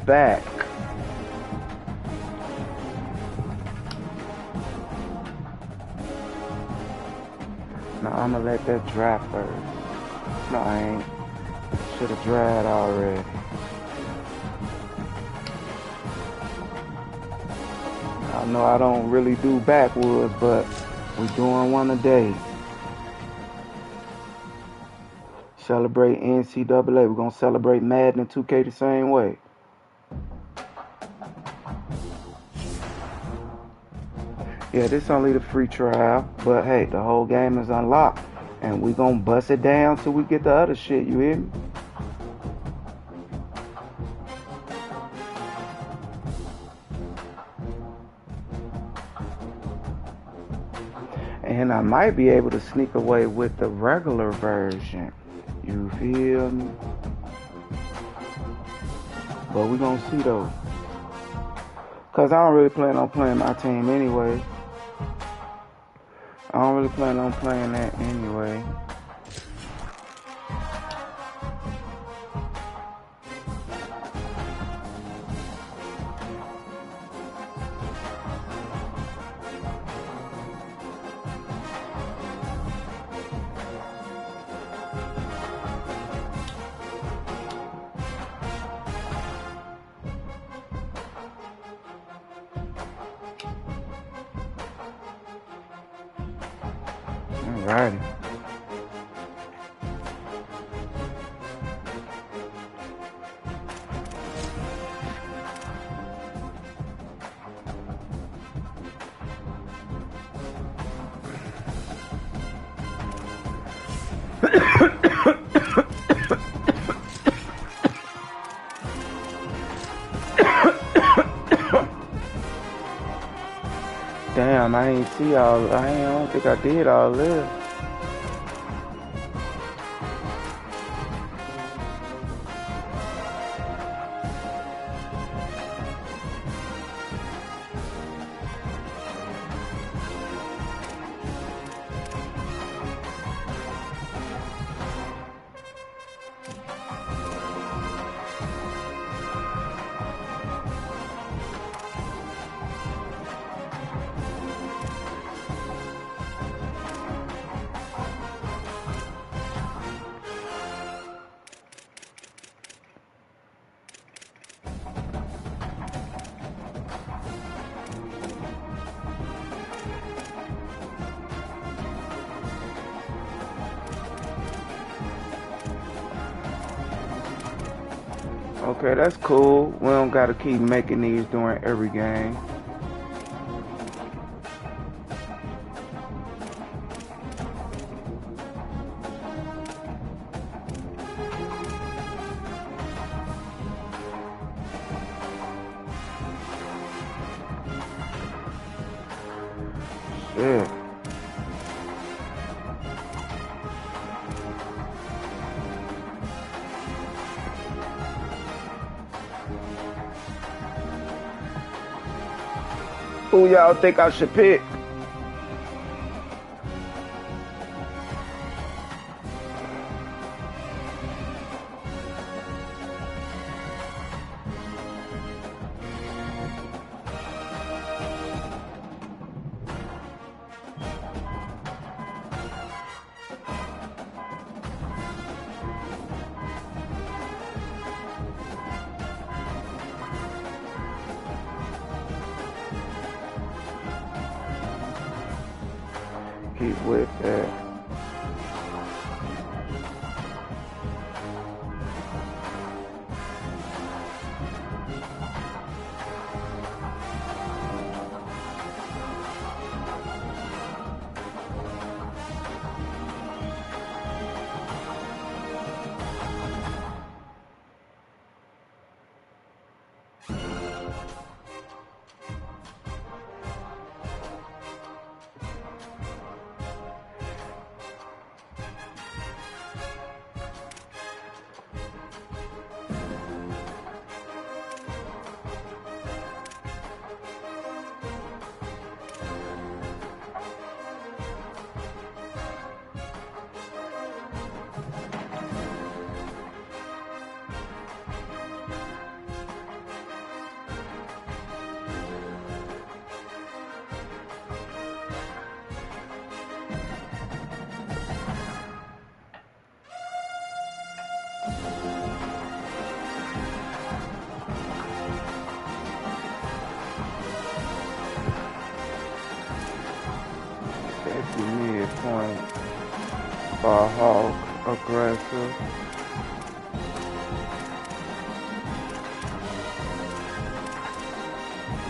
back. Now I'm gonna let that dry first. No, I ain't. Should have dried already. I know I don't really do backwoods, but we're doing one a day. Celebrate NCAA. We're gonna celebrate Madden and 2K the same way. Yeah, this only the free trial, but hey, the whole game is unlocked, and we gonna bust it down till we get the other shit. You hear me? And I might be able to sneak away with the regular version. You feel me? But we gonna see though. Cause I don't really plan on playing my team anyway. I don't really plan on playing that anyway. Alrighty. Damn, I ain't see all. I don't think I did all this. Okay, that's cool. We don't gotta keep making these during every game. Shit. Who y'all think I should pick? Keep with that. aggressive.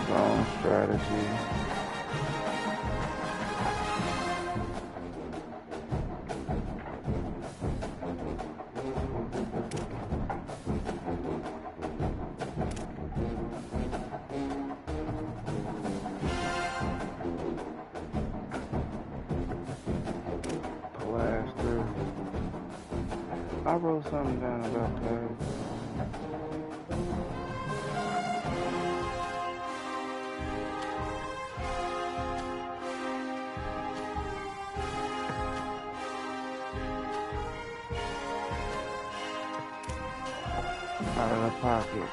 Zone strategy. Plaster. I wrote something down about that. Out of the pocket.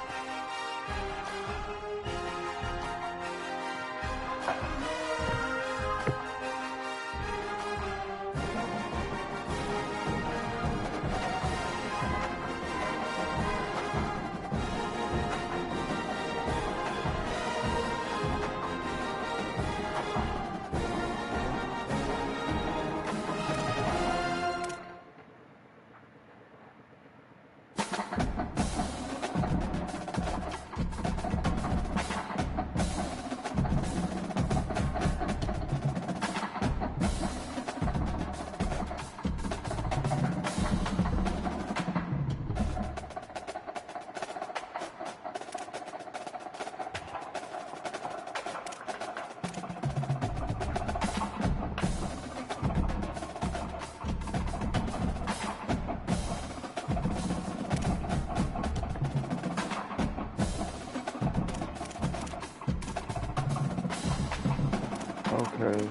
Okay.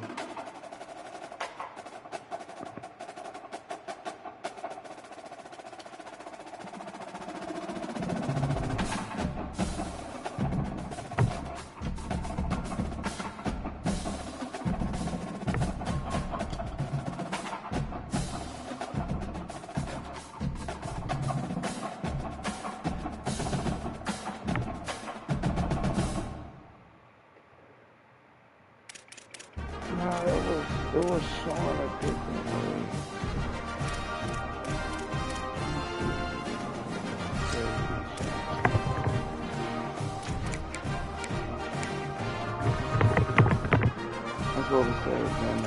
No, it was showing a different way. That's what we said, man.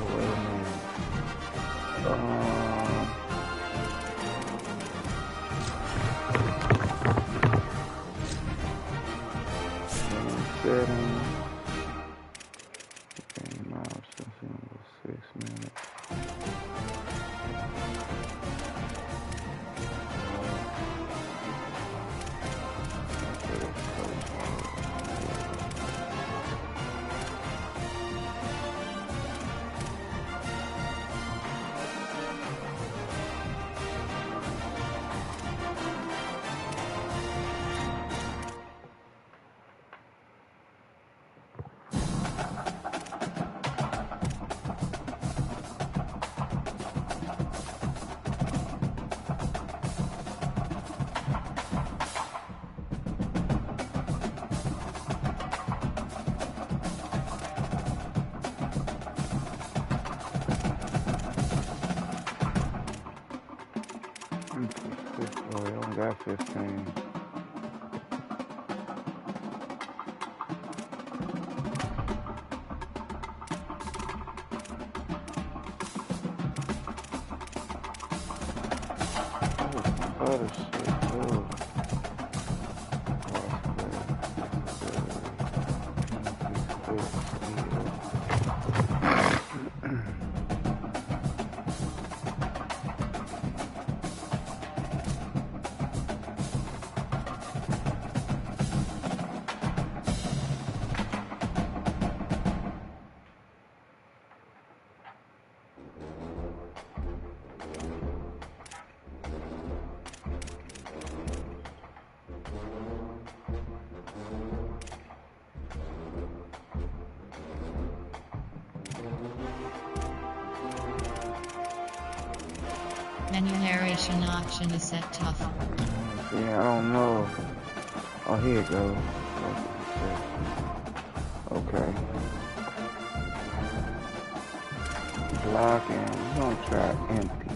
Wait a minute. 7. Game out, 6 minutes. Oh, I only got 15. Other shit too. Menu narration option is set tough. Yeah, I don't know. Oh, here it goes. Okay. Block and we're gonna try empty.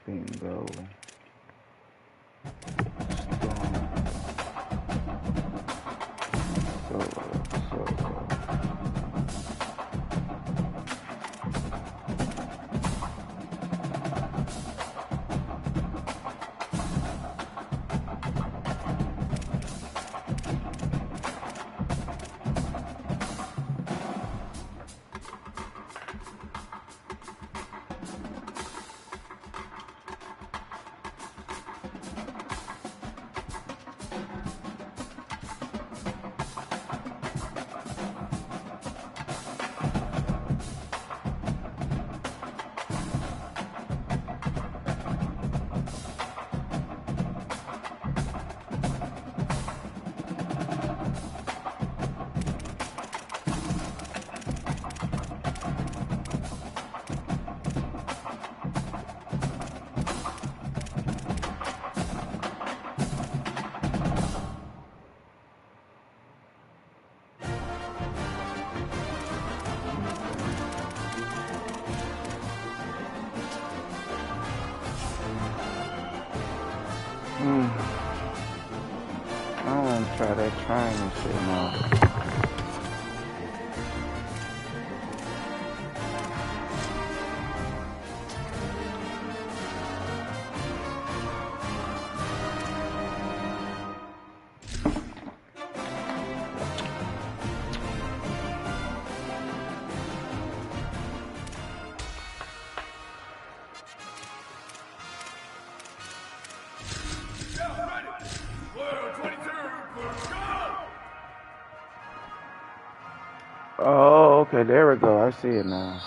Bingo. Solo. I don't want to try that triangle shit now. Oh, okay, there we go. I see it now.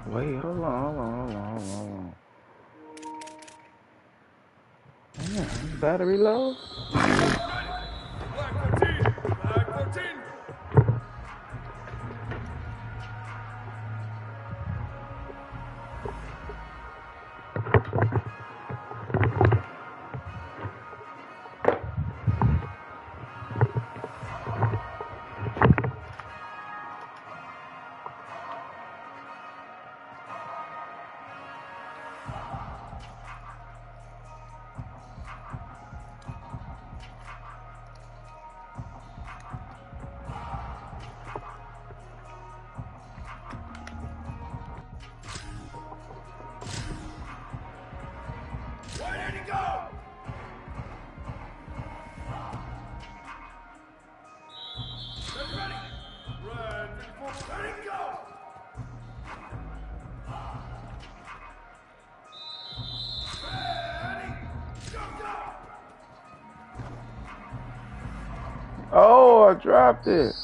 Wait, hold on. Damn, battery low? Oh, I dropped it.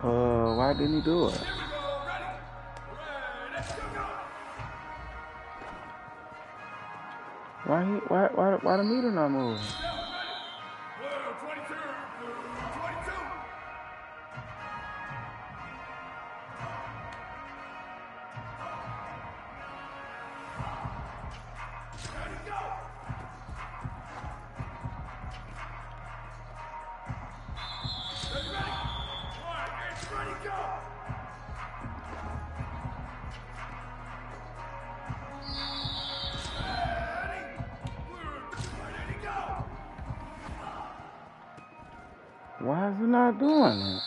Why didn't he do it? Why the meter not moving? Why is he not doing it?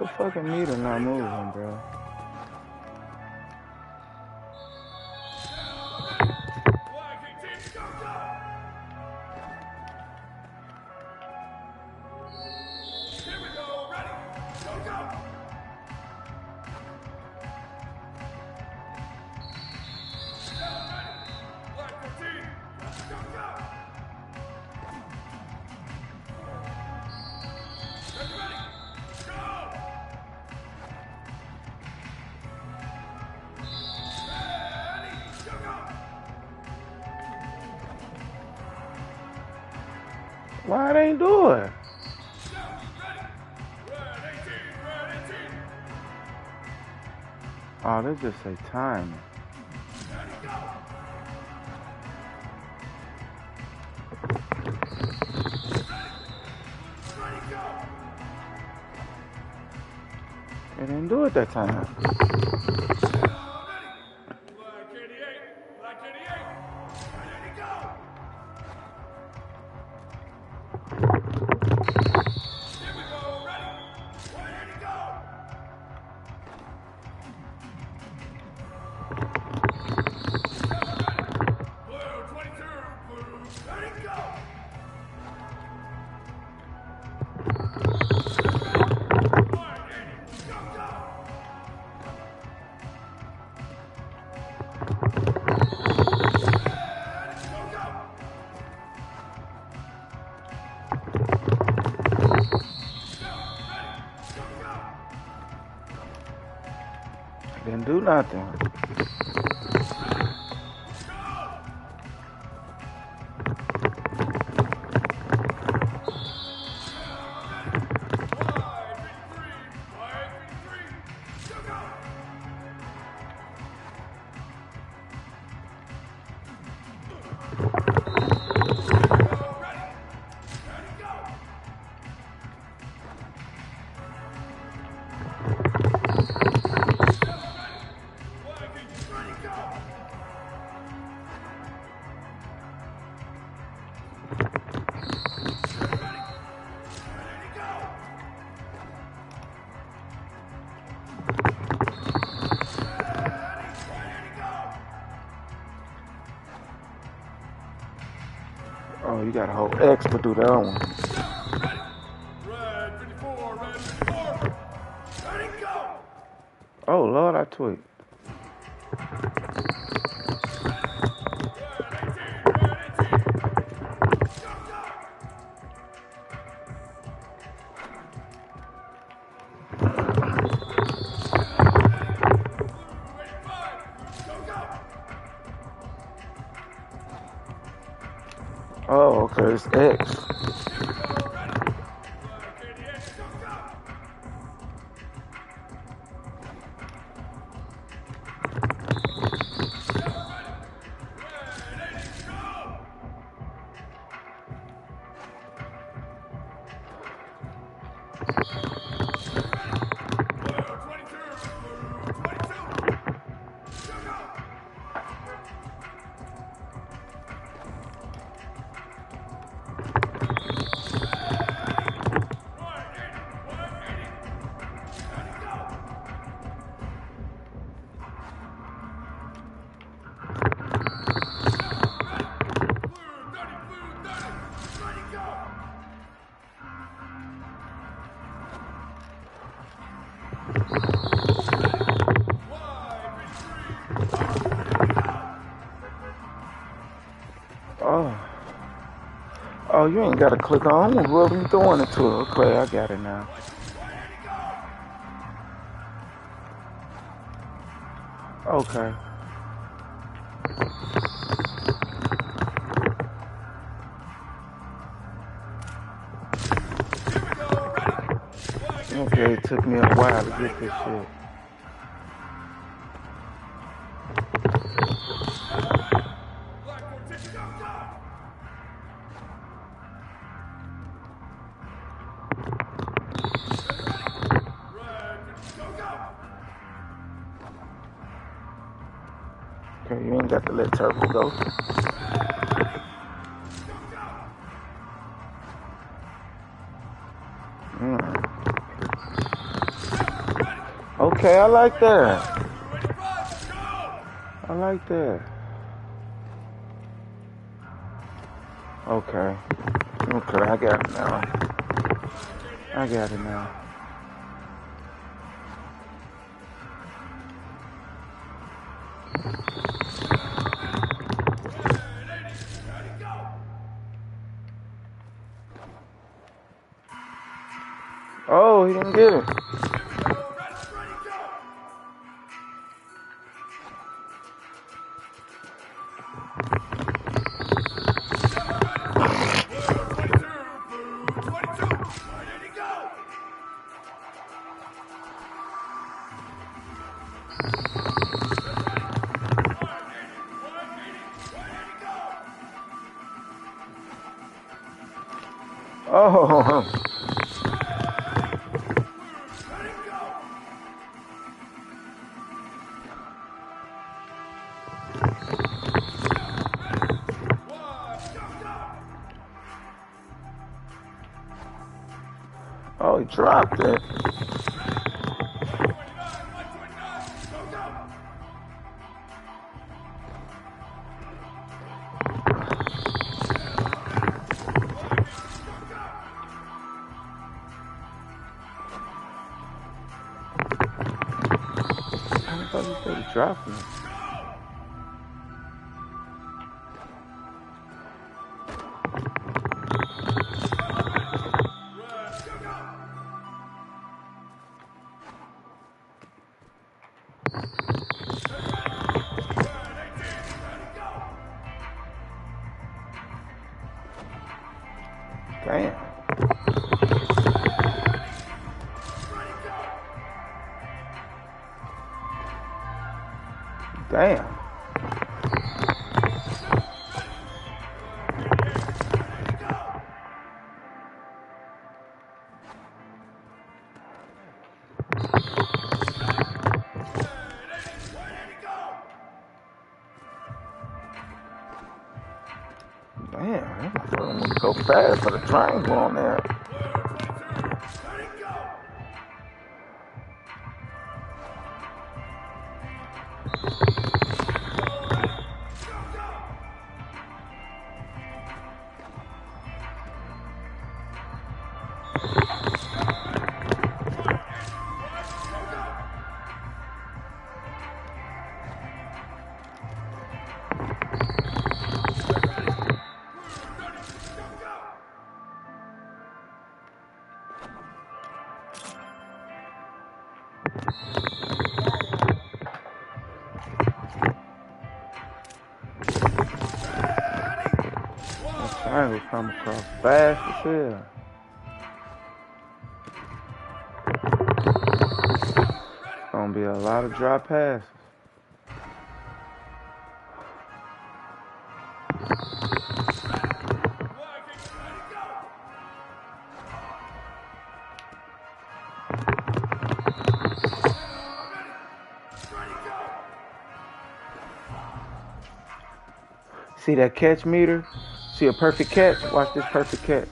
The fucking meter not moving, bro. Why it ain't do it? Oh, they just say time. It didn't do it that time. Didn't do nothing. Oh, you gotta hold X to do that one. Oh, Lord, I tweaked. Oh, okay, it's X. Oh, you ain't gotta click on whoever you throwing it to. Okay, I got it now. Okay. Okay, it took me a while to get this shit. Okay, you ain't got to let Turtle go. Okay, I like that. I like that. Okay. Okay, I got it now. I got it now. Oh, he didn't get it. Oh. Oh, he dropped it. I thought he said he dropped it. Damn. Damn. Damn, I thought I go fast for the triangle on there. Triangle come across fast as hell. It's gonna be a lot of drop passes. See that catch meter? See a perfect catch? Watch this perfect catch.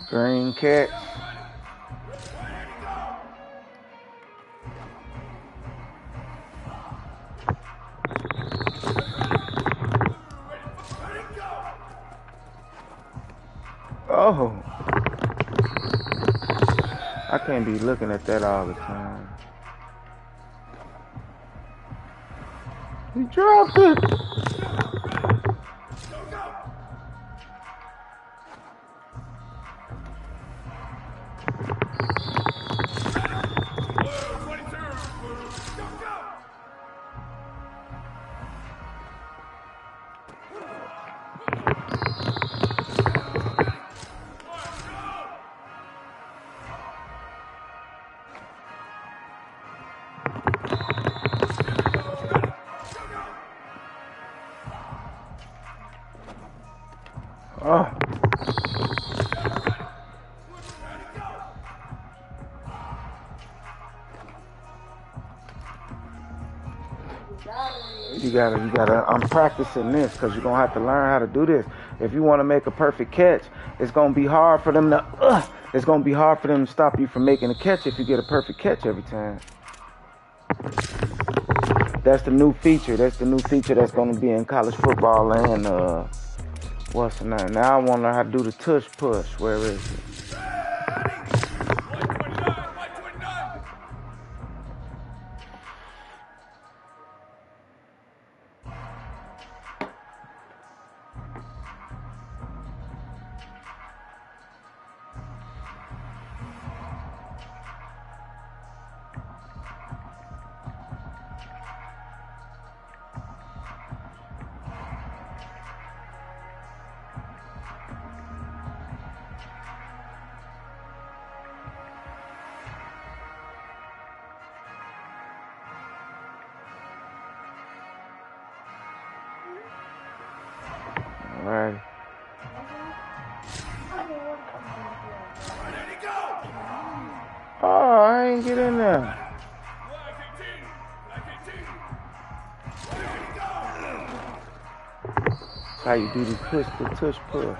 Green catch. Oh. I can't be looking at that all the time. He dropped it. Oh. You gotta, I'm practicing this because you're gonna have to learn how to do this. If you want to make a perfect catch, it's gonna be hard for them to. It's gonna be hard for them to stop you from making a catch if you get a perfect catch every time. That's the new feature. That's the new feature that's gonna be in college football and what's the name? Now I want to learn how to do the tush push. Where is it? Alright. Oh, I ain't get in there. That's how you do the push, the tush push.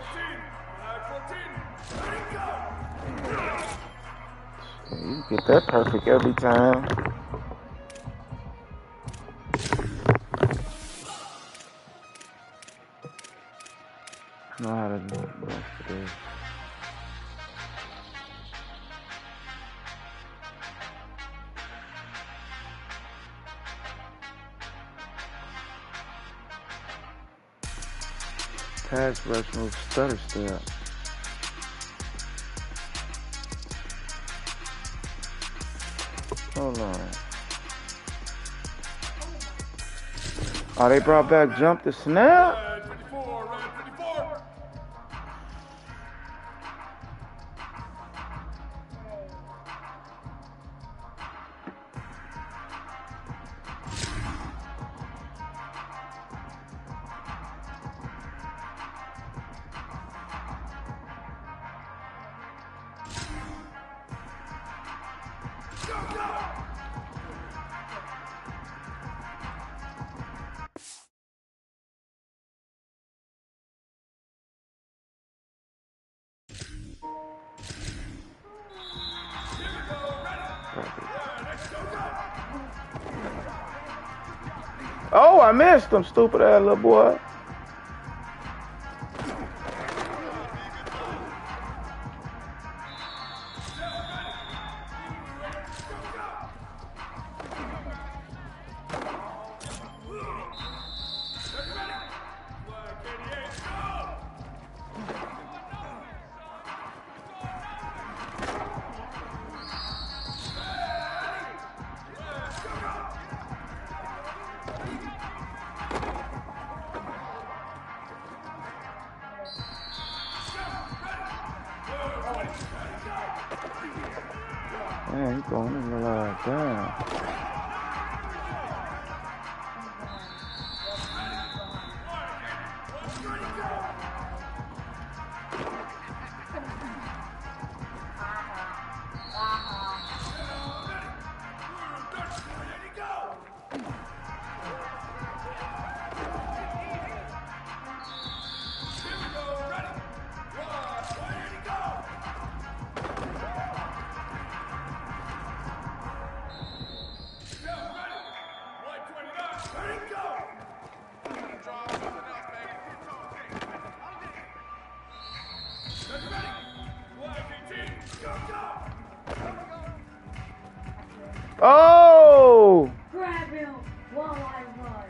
You get that perfect every time. I know how to do the rest of this. Pass rush move, stutter step. Hold on. Oh, they brought back jump the snap? Oh, I missed him, stupid ass little boy. Man, he's going in the line down. Oh! Grab him while I run.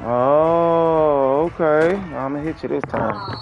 Oh, okay. I'm gonna hit you this time.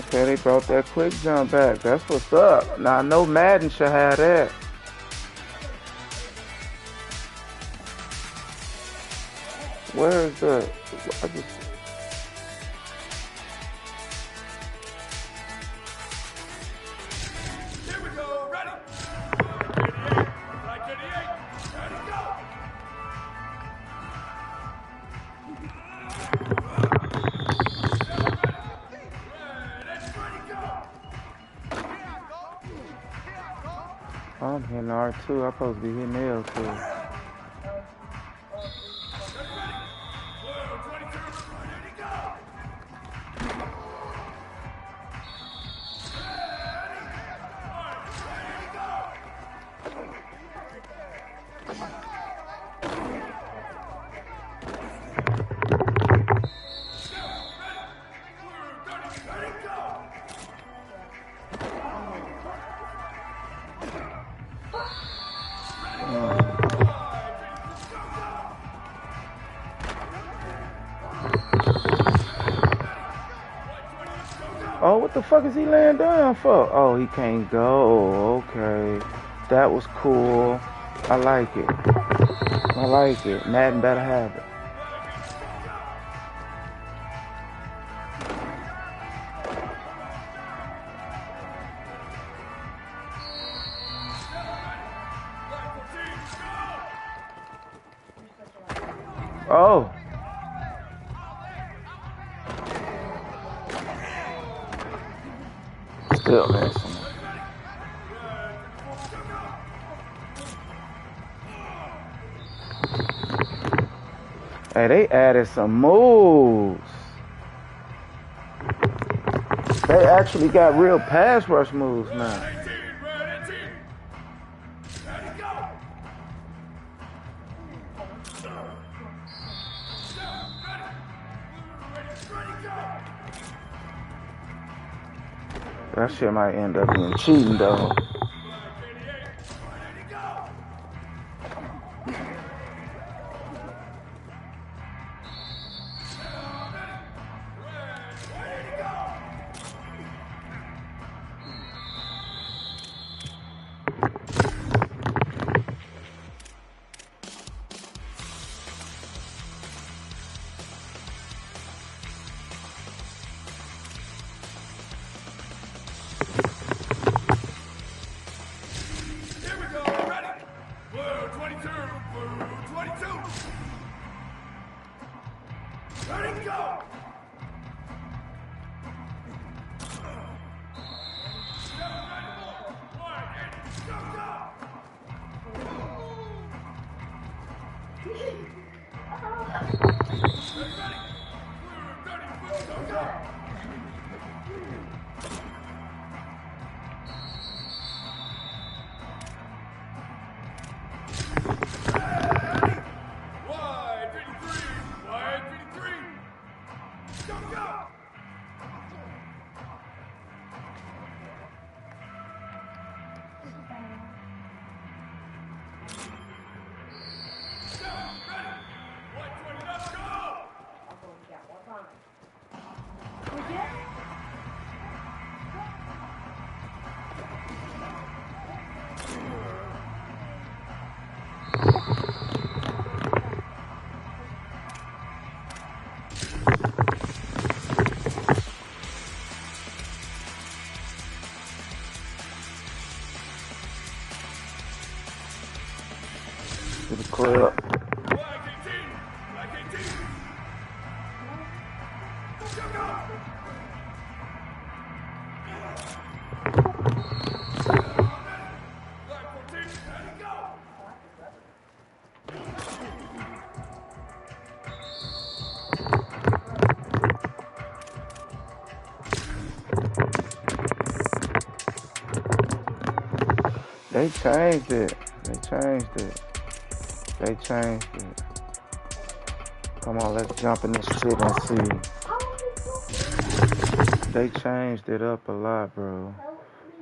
Okay, they brought that quick jump back. That's what's up. Now I know Madden should have that. Where is the? I just. Here we go, ready. 88, like 88, ready, go. I'm hitting R2. I'm supposed to be hitting L2. Oh, what the fuck is he laying down for? Oh, he can't go. Okay. That was cool. I like it. I like it. Madden better have it. Oh. Still missing. Hey, they added some moves. They actually got real pass rush moves now. That shit might end up being cheating though. Ready, go! To the clip. They changed it. They changed it. They changed it. Come on, let's jump in this shit and see. They changed it up a lot, bro.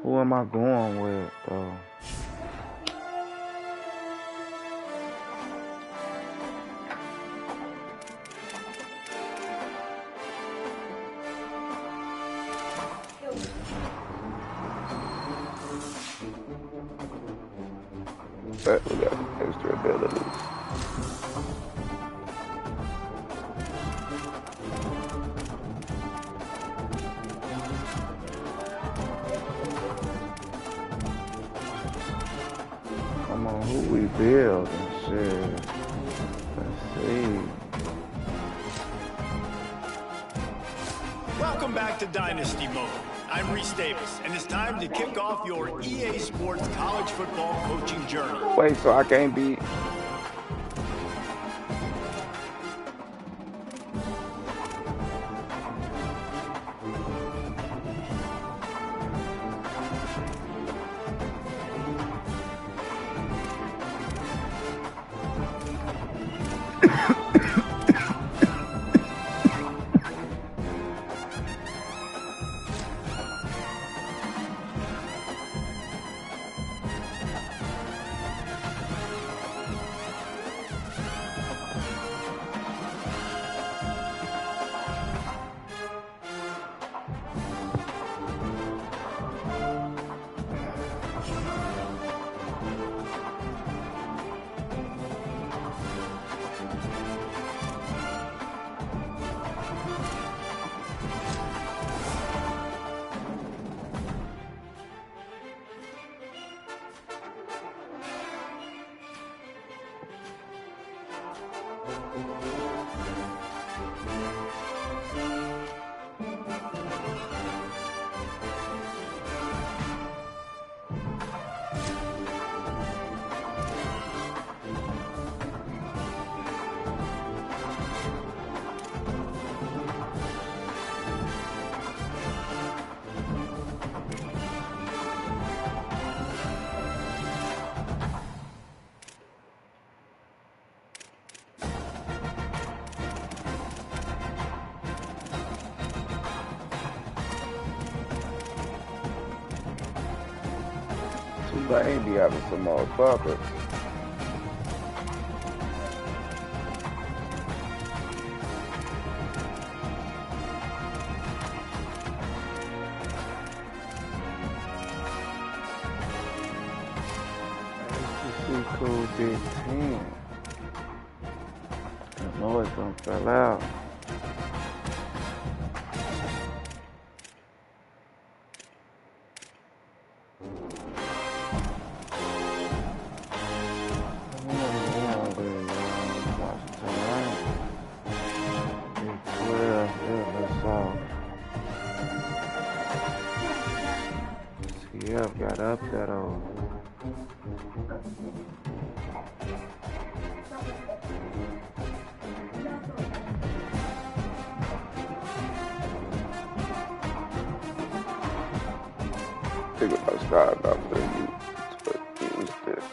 Who am I going with, though? But we got extra abilities. Come on, who we build and shit. Let's see. Welcome back to Dynasty Mode. I'm Reese Davis, and it's time to kick off your EA Sports college football coaching journey. Wait, so I can't be... Baby having some more buckets. ACC Cool Big 10. I know it's gonna fell out. Got up that old. Think about starting off with you, but use this.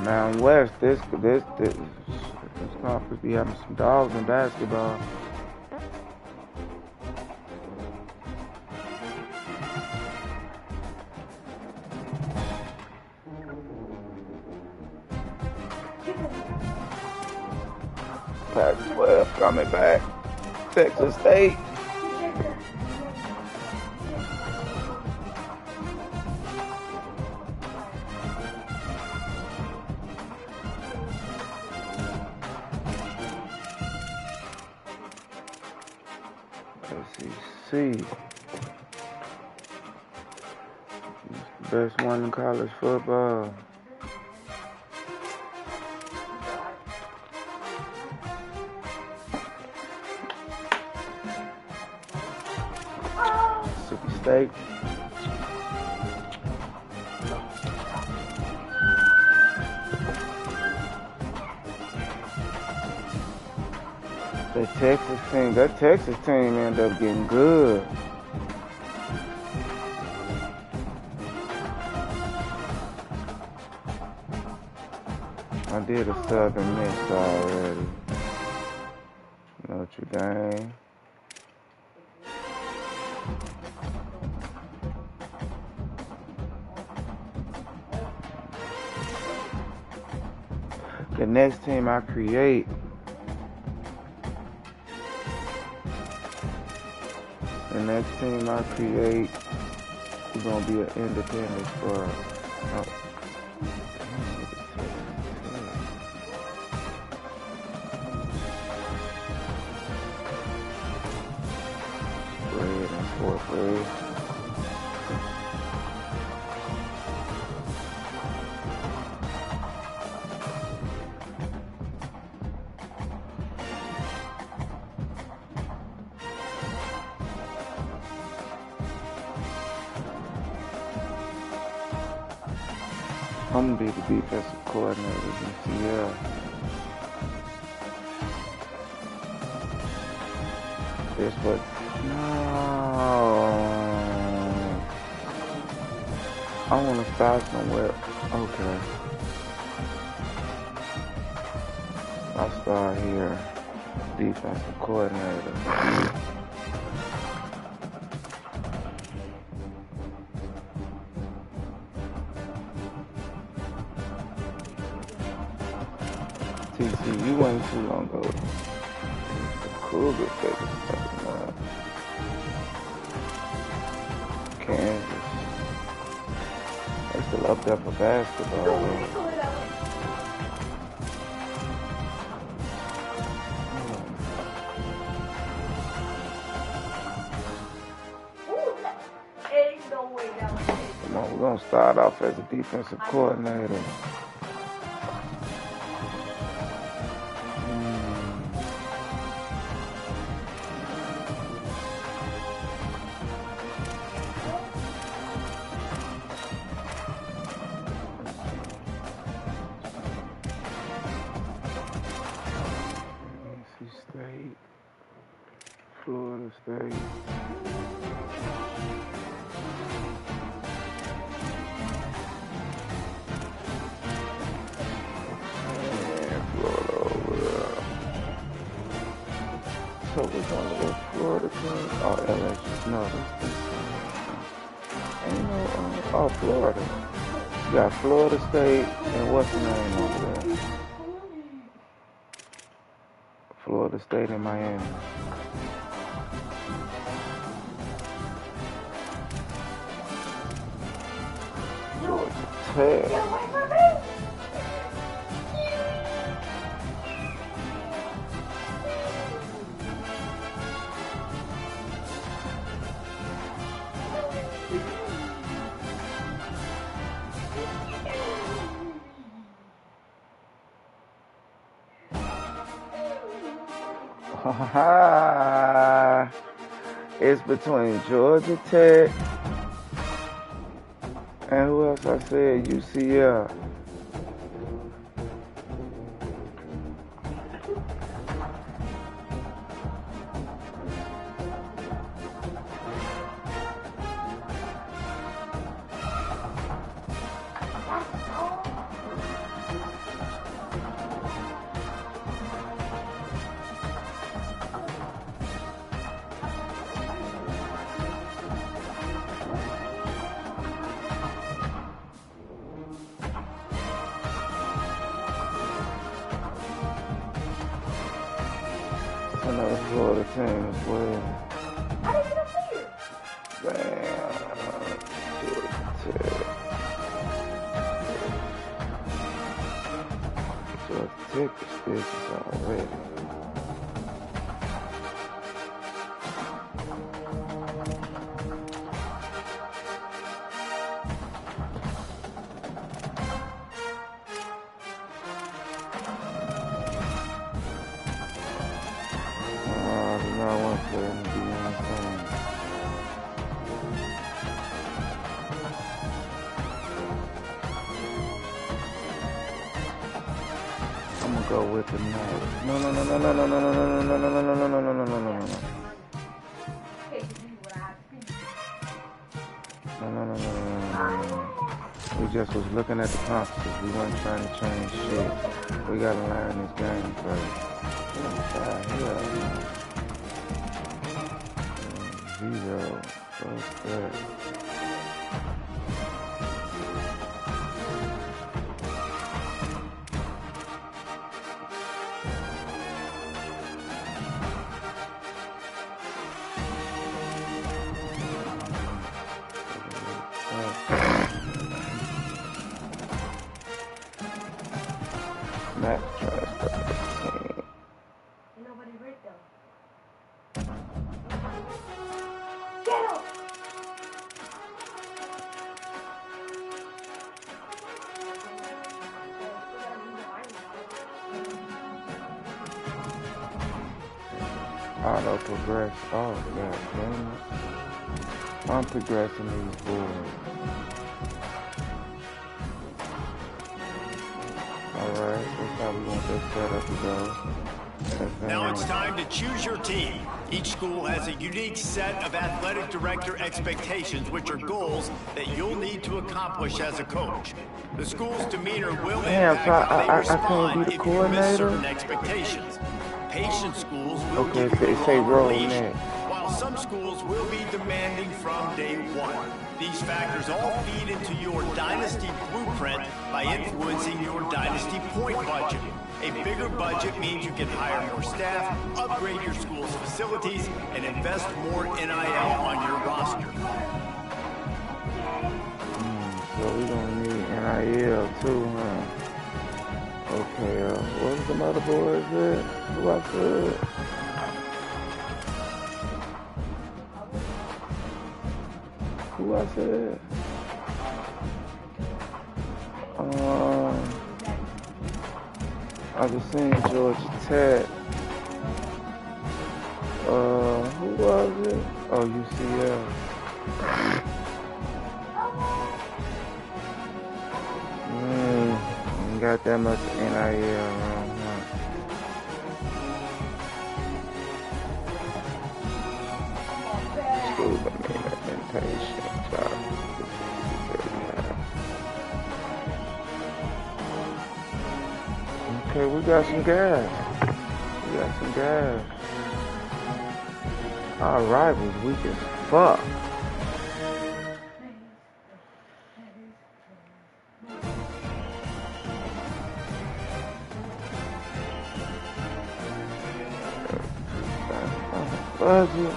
Mountain West, this conference be having some dogs in basketball. Pac-12 coming back. Texas State. SEC. Best one in college football. Mississippi State. That Texas team ended up getting good. I did a Southern Miss already. Notre Dame. The next team I create, is gonna be an independent for. Red and fourth grade. I'm gonna be the defensive coordinator in Sierra. This what? No. I want to start somewhere. Okay. I'll start here. Defensive coordinator. TCU ain't too long ago. The Cougars taking stuff up. Kansas. They still up there for basketball though. Come on, we're gonna start off as a defensive coordinator. State, Florida State. And Florida over there. So we're going to go Florida team. Oh, LSU. No, ain't no, Florida. You got Florida State and what's the name over there? Florida State and Miami. Georgia Tech. It's between Georgia Tech and who else I said? UCF. Another Florida team as well. Damn. Georgia Tech is stitches already. I'm gonna go with the no. We just was looking at the compasses. We weren't trying to change shit. We gotta learn this game first. Hell no. 0. What's that? Max transfer. Nobody right though. Get him! Auto progress. Oh, god damn it. I'm progressing these boards. Alright, that's how we want this setup to go. Now it's time to choose your team. Each school has a unique set of athletic director expectations, which are goals that you'll need to accomplish as a coach. The school's demeanor will impact how they respond if you miss certain expectations. Patient schools will give you a longer leash, while some schools will be demanding from day one. These factors all feed into your dynasty blueprint by influencing your dynasty point budget. A bigger budget means you can hire more staff, upgrade your school's facilities, and invest more NIL on your roster. So we gonna need NIL too, huh? Okay, what was the other boys at? Who I said? Who I said? I just seen Georgia Tech. Who was it? Oh, UCF. Ain't got that much NIL around, huh? School implementation. Okay, we got some gas. Our rivals weak as fuck. Budget.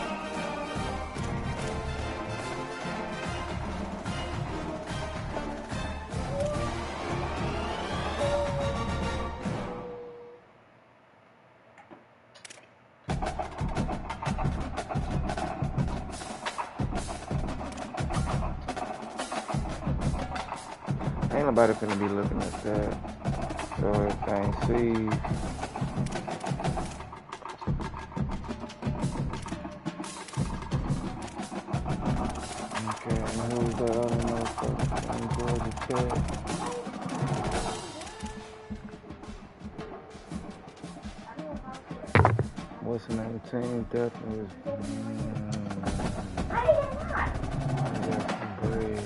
Ain't nobody finna be looking at that. So everything sees. Okay, and who's that other motherfucker from Georgia Tech? What's the name of the team? Definitely is. I got some bread.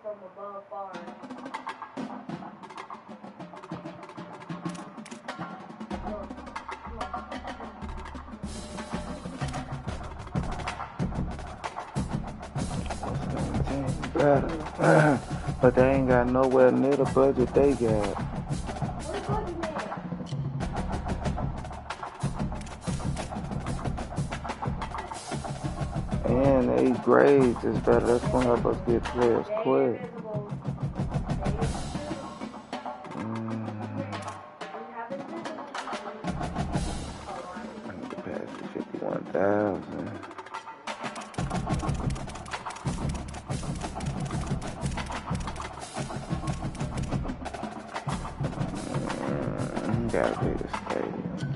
From above far. But they ain't got nowhere near the budget they got. And 8 grades is better. That's gonna help us get players quick. I need to pass the 51,000. Got bigger stadium too.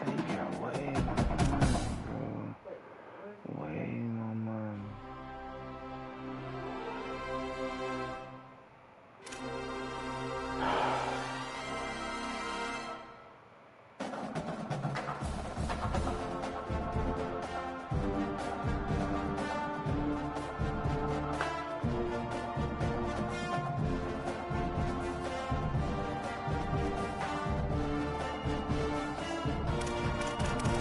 They got way more money, bro. Way more money.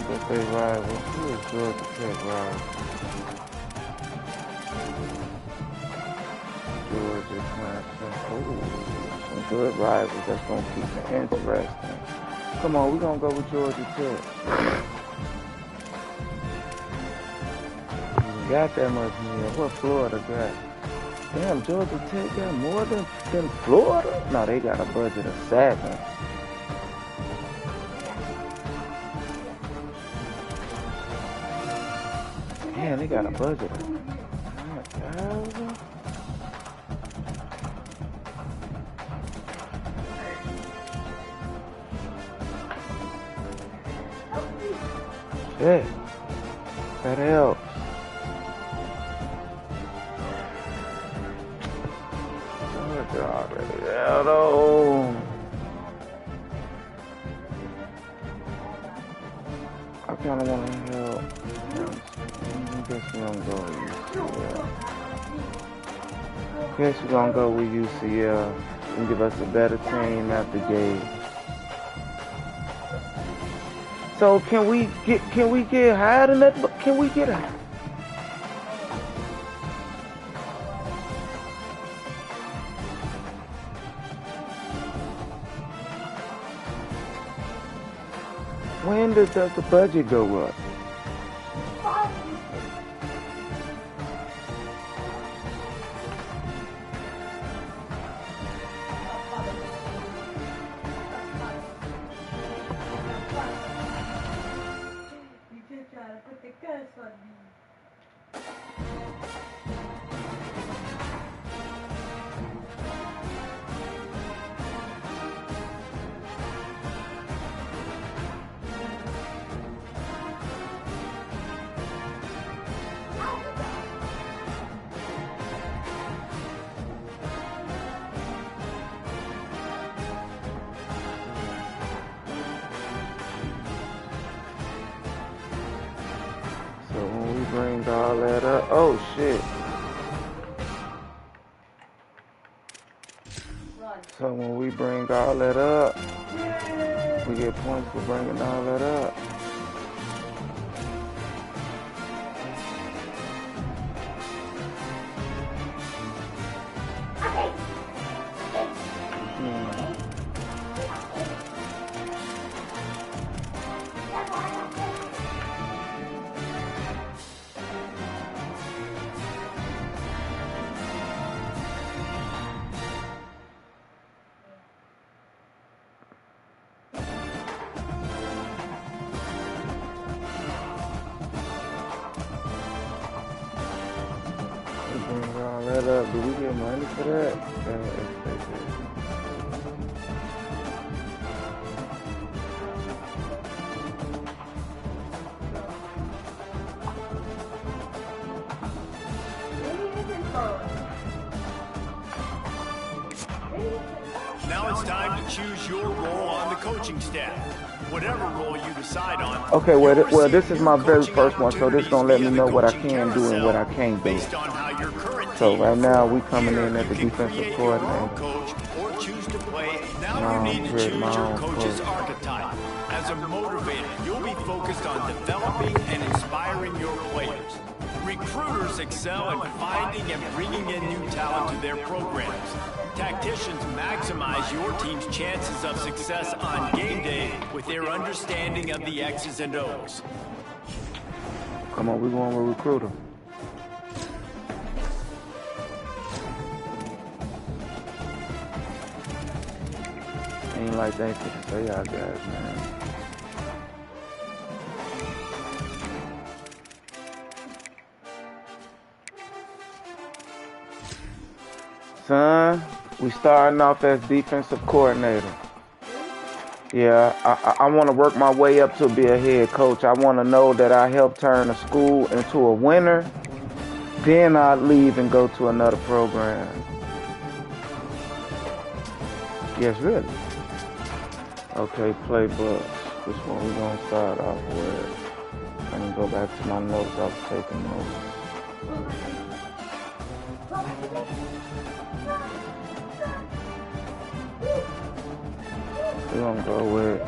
But they rival. Who is Georgia Tech rival? Georgia Clemson. Ooh, some good rivals. That's gonna keep it interesting. Come on, we're gonna go with Georgia Tech. We got that much more. What Florida got? Damn, Georgia Tech got more than Florida? No, they got a budget of 7. Man, they got a budget of 9,000. Shit, that helps. Georgia already out. Oh, I kind of want to help. Guess we're gonna go with UCL. Guess we're gonna go with UCL and give us a better team at the gate. So can we get higher than that? Can we get higher? When does the budget go up? So when we bring all that up, oh shit. So when we bring all that up, we get points for bringing all that up. Bring all that up. Do we get money for that? Now it's time to choose your role on the coaching staff. Whatever role you decide on. Okay, well, this is my very first one, so this gonna let me know what I can do and what I can't do. Based on how your current So right now we coming in at the defensive coordinator. Coach or choose to play. Now you need to choose your coach's archetype. As a motivator, you'll be focused on developing and inspiring your players. Recruiters excel in finding and bringing in new talent to their programs. Tacticians maximize your team's chances of success on game day with their understanding of the X's and O's. Come on, we going with recruiter. Ain't like they can say y'all guys, man. Son, we starting off as defensive coordinator. Yeah, I want to work my way up to be a head coach. I want to know that I helped turn a school into a winner. Then I'll leave and go to another program. Yes, really. Okay, playbook. Which one we gonna start off with? Let me go back to my notes. I was taking notes. We're gonna go with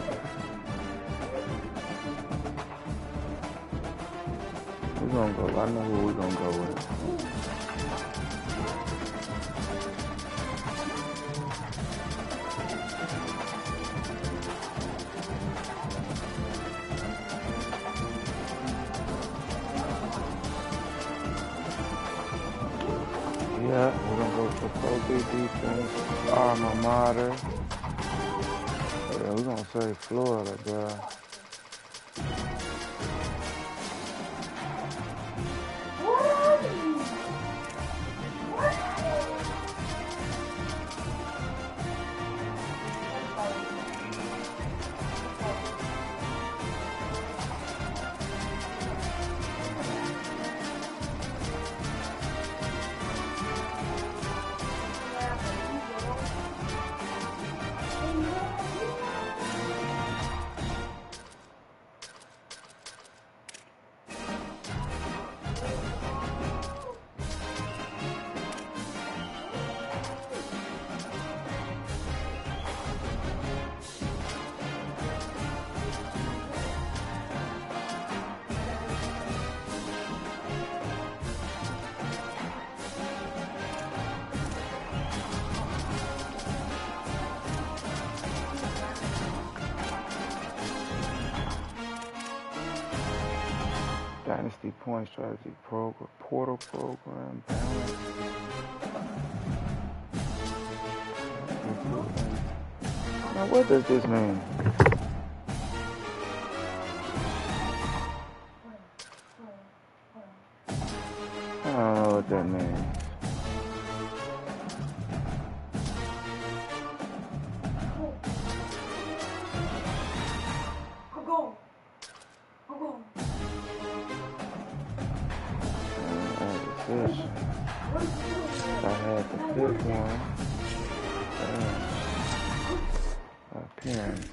I know who we're gonna go with. Yeah, we're gonna go for Kobe defense, alma mater. Yeah, we're gonna say Florida, bro. Dynasty point strategy program, portal program, balance. Now, what does this mean? I don't know what that means. I had the fifth one. Appearance.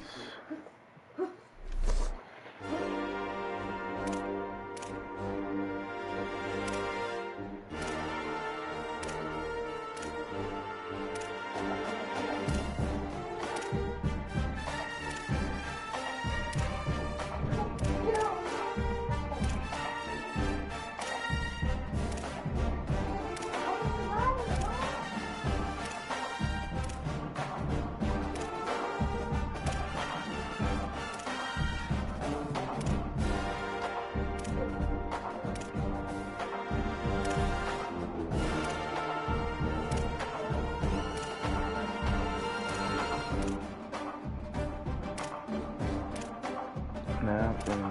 Snap and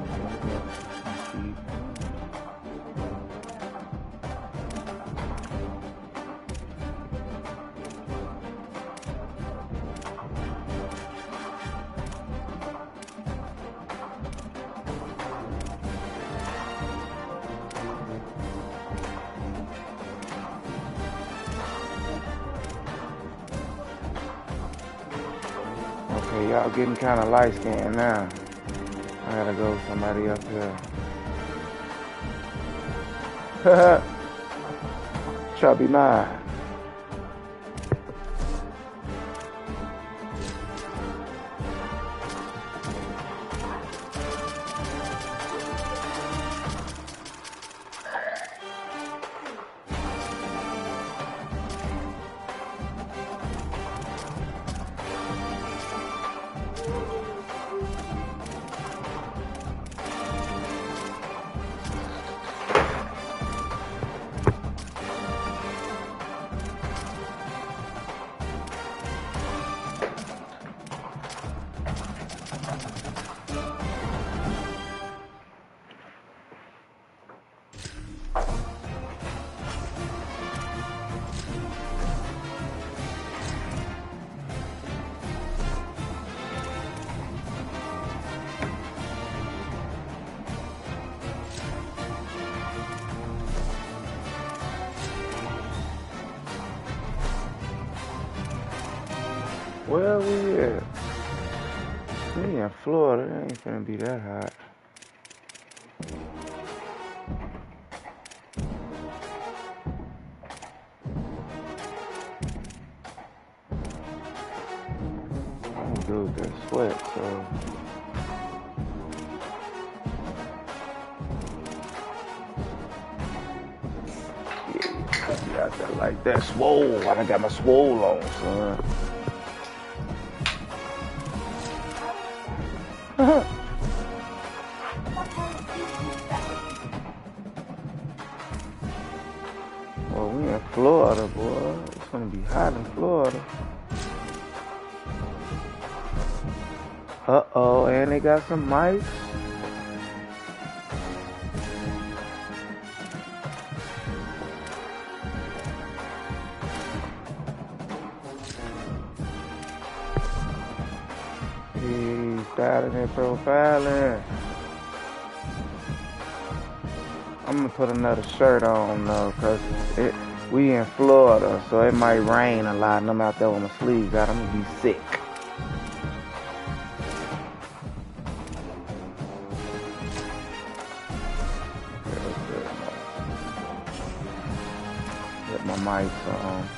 okay, y'all getting kind of light skinned now. I gotta go with somebody up here. Chubby mine. Well, we in Florida. It ain't finna be that hot. I'm good with that sweat, so. Yeah, out there like that. Swole. I done got my swole on, son. Well, we in Florida, boy. It's gonna be hot in Florida. Uh-oh, and they got some mics. He's styling and profiling. I'm gonna put another shirt on though, cause we in Florida, so it might rain a lot, and I'm out there with my sleeves out. I'm gonna be sick. Get my mics on.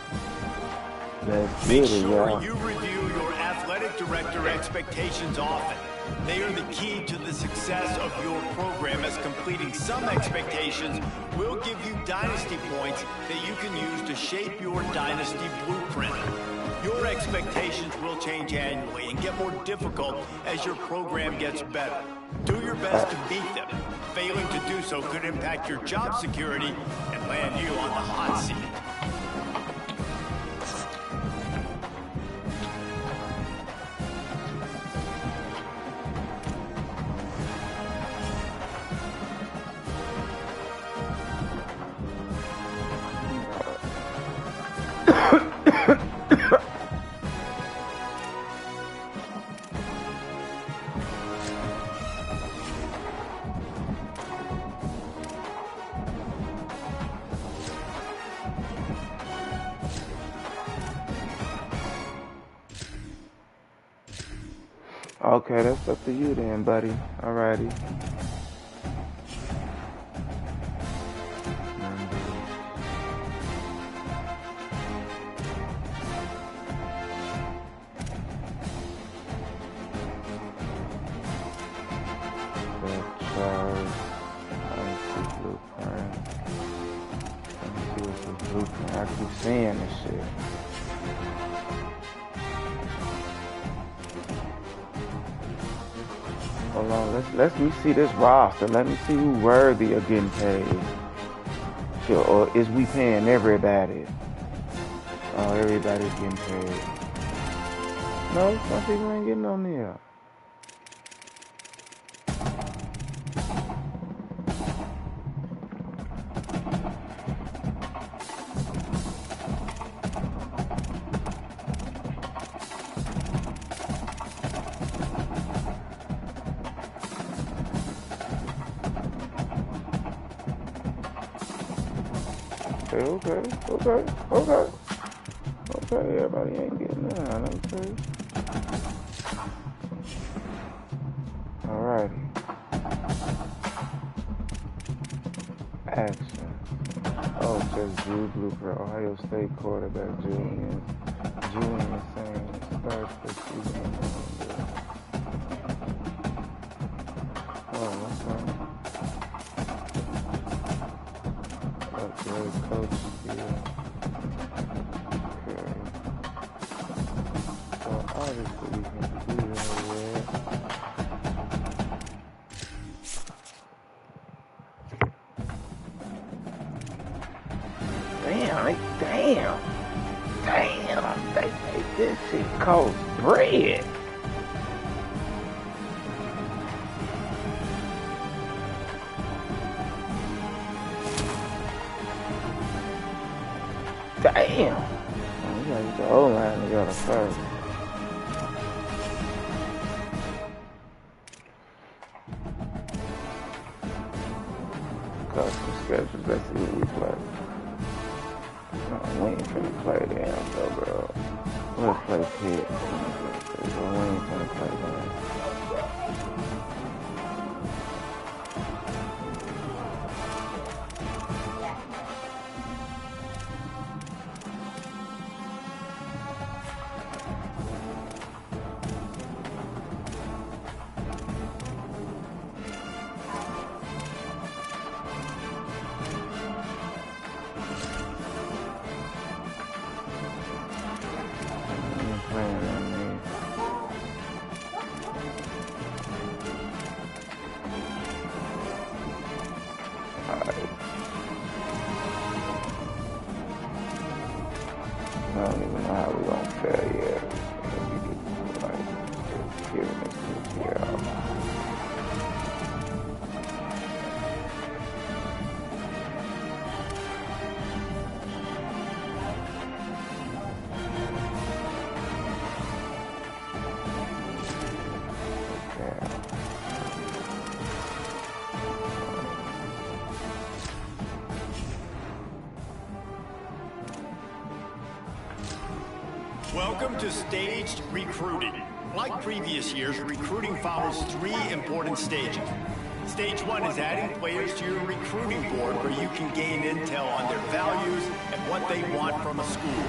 Let's Make get it, sure y'all. you review your athletic director expectations often. They are the key to the success of your program, as completing some expectations will give you dynasty points that you can use to shape your dynasty blueprint. Your expectations will change annually and get more difficult as your program gets better. Do your best to beat them. Failing to do so could impact your job security and land you on the hot seat. Okay, that's up to you then, buddy. Alrighty. I keep seeing this shit. Hold on, let me see this roster. Let me see who worthy of getting paid. Sure, or is we paying everybody? Oh, everybody's getting paid. No, some people ain't getting on there. Okay, everybody ain't getting none, okay. Alrighty. Action. Oh, just Drew Blueprint, Ohio State quarterback Julian Sainz starts the season. Oh, what's that? Okay, coach, yeah. Okay. So obviously we can do that, Damn, they make this shit cost bread. Damn. Oh, we gotta get the O-line together first. Custom schedules, let's see what we play. We ain't finna play them though, bro. Let's play Pit. We ain't gonna play that. I don't even know how we're gonna fare yet. Like, giving this cookie out. Welcome to staged recruiting. Like previous years, recruiting follows 3 important stages. Stage 1 is adding players to your recruiting board where you can gain intel on their values and what they want from a school.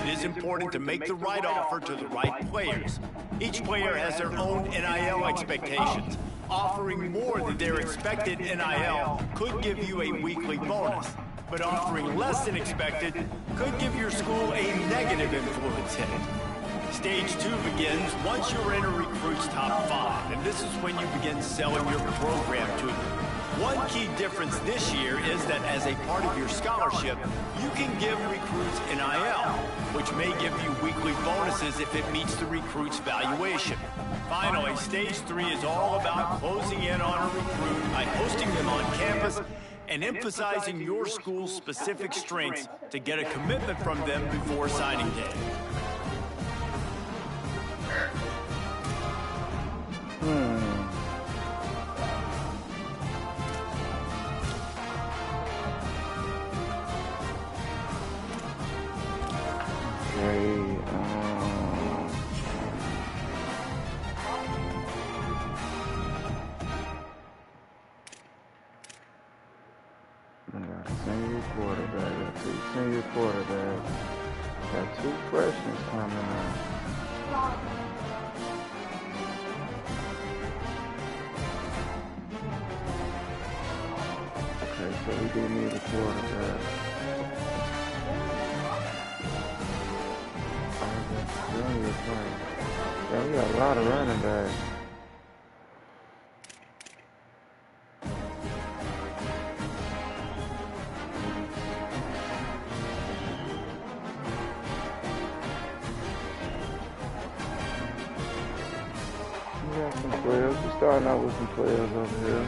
It is important to make the right offer to the right players. Each player has their own NIL expectations. Offering more than their expected NIL could give you a weekly bonus, but offering less than expected could give your school a negative influence hit. Stage 2 begins once you're in a recruit's top 5, and this is when you begin selling your program to them. One key difference this year is that as a part of your scholarship, you can give recruits NIL, which may give you weekly bonuses if it meets the recruit's valuation. Finally, Stage 3 is all about closing in on a recruit by hosting them on campus and emphasizing your school's specific strengths to get a commitment from them before signing day. I got a senior quarterback, got 2 senior quarterbacks, got 2 freshmen coming out. Okay, so we do need a quarterback. Yeah, we got a lot of running backs. We got some players. We're starting out with some players over here.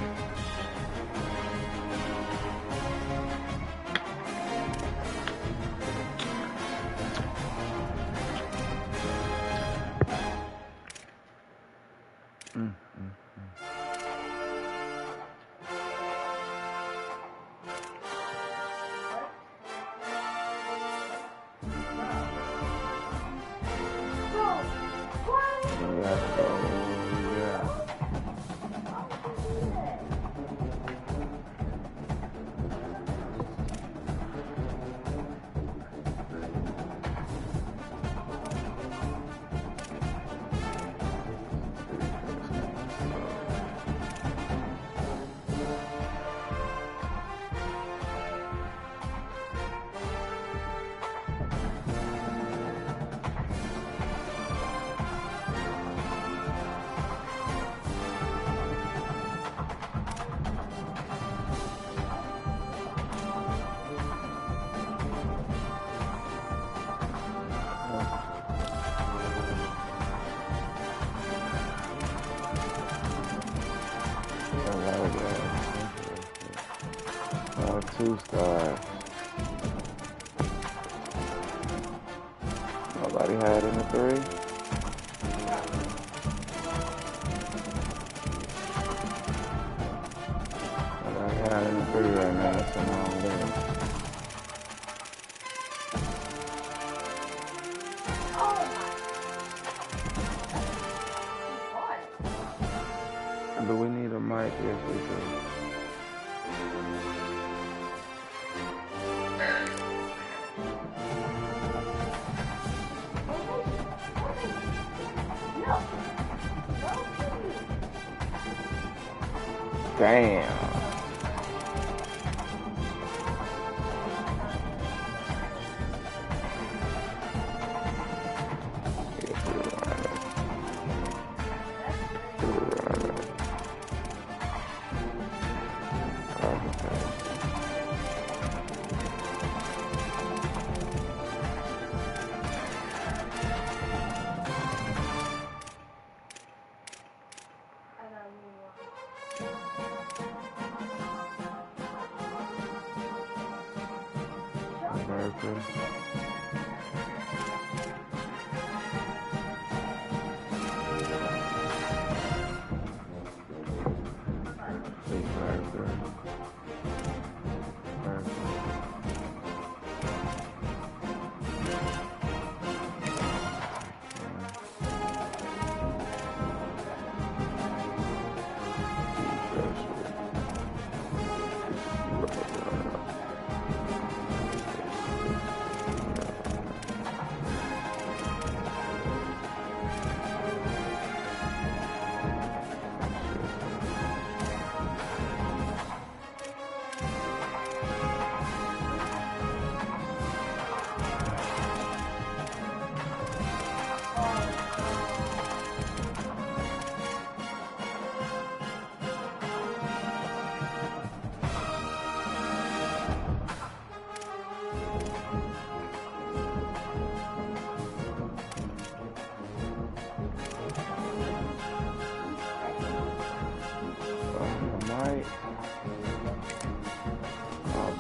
Two stars. Nobody had in the 3. Nobody had in the 3 right now. That's a long day. Damn.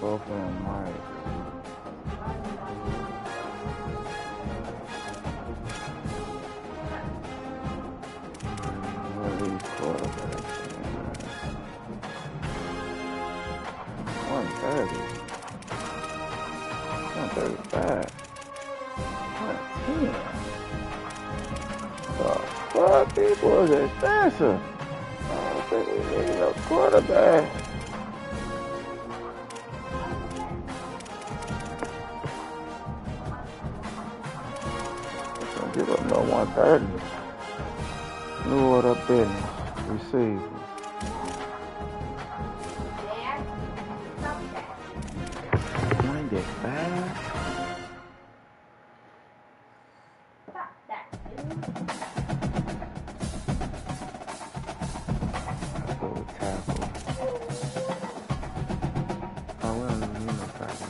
Both of them might. What are these quarterbacks? 130. 135. 110. The fuck? These boys are expensive. I don't think we need no quarterback. Give up no 130. New order business. Receive. 95. Stop that, dude. I'll go with tackle. Oh, we don't even need no tackle.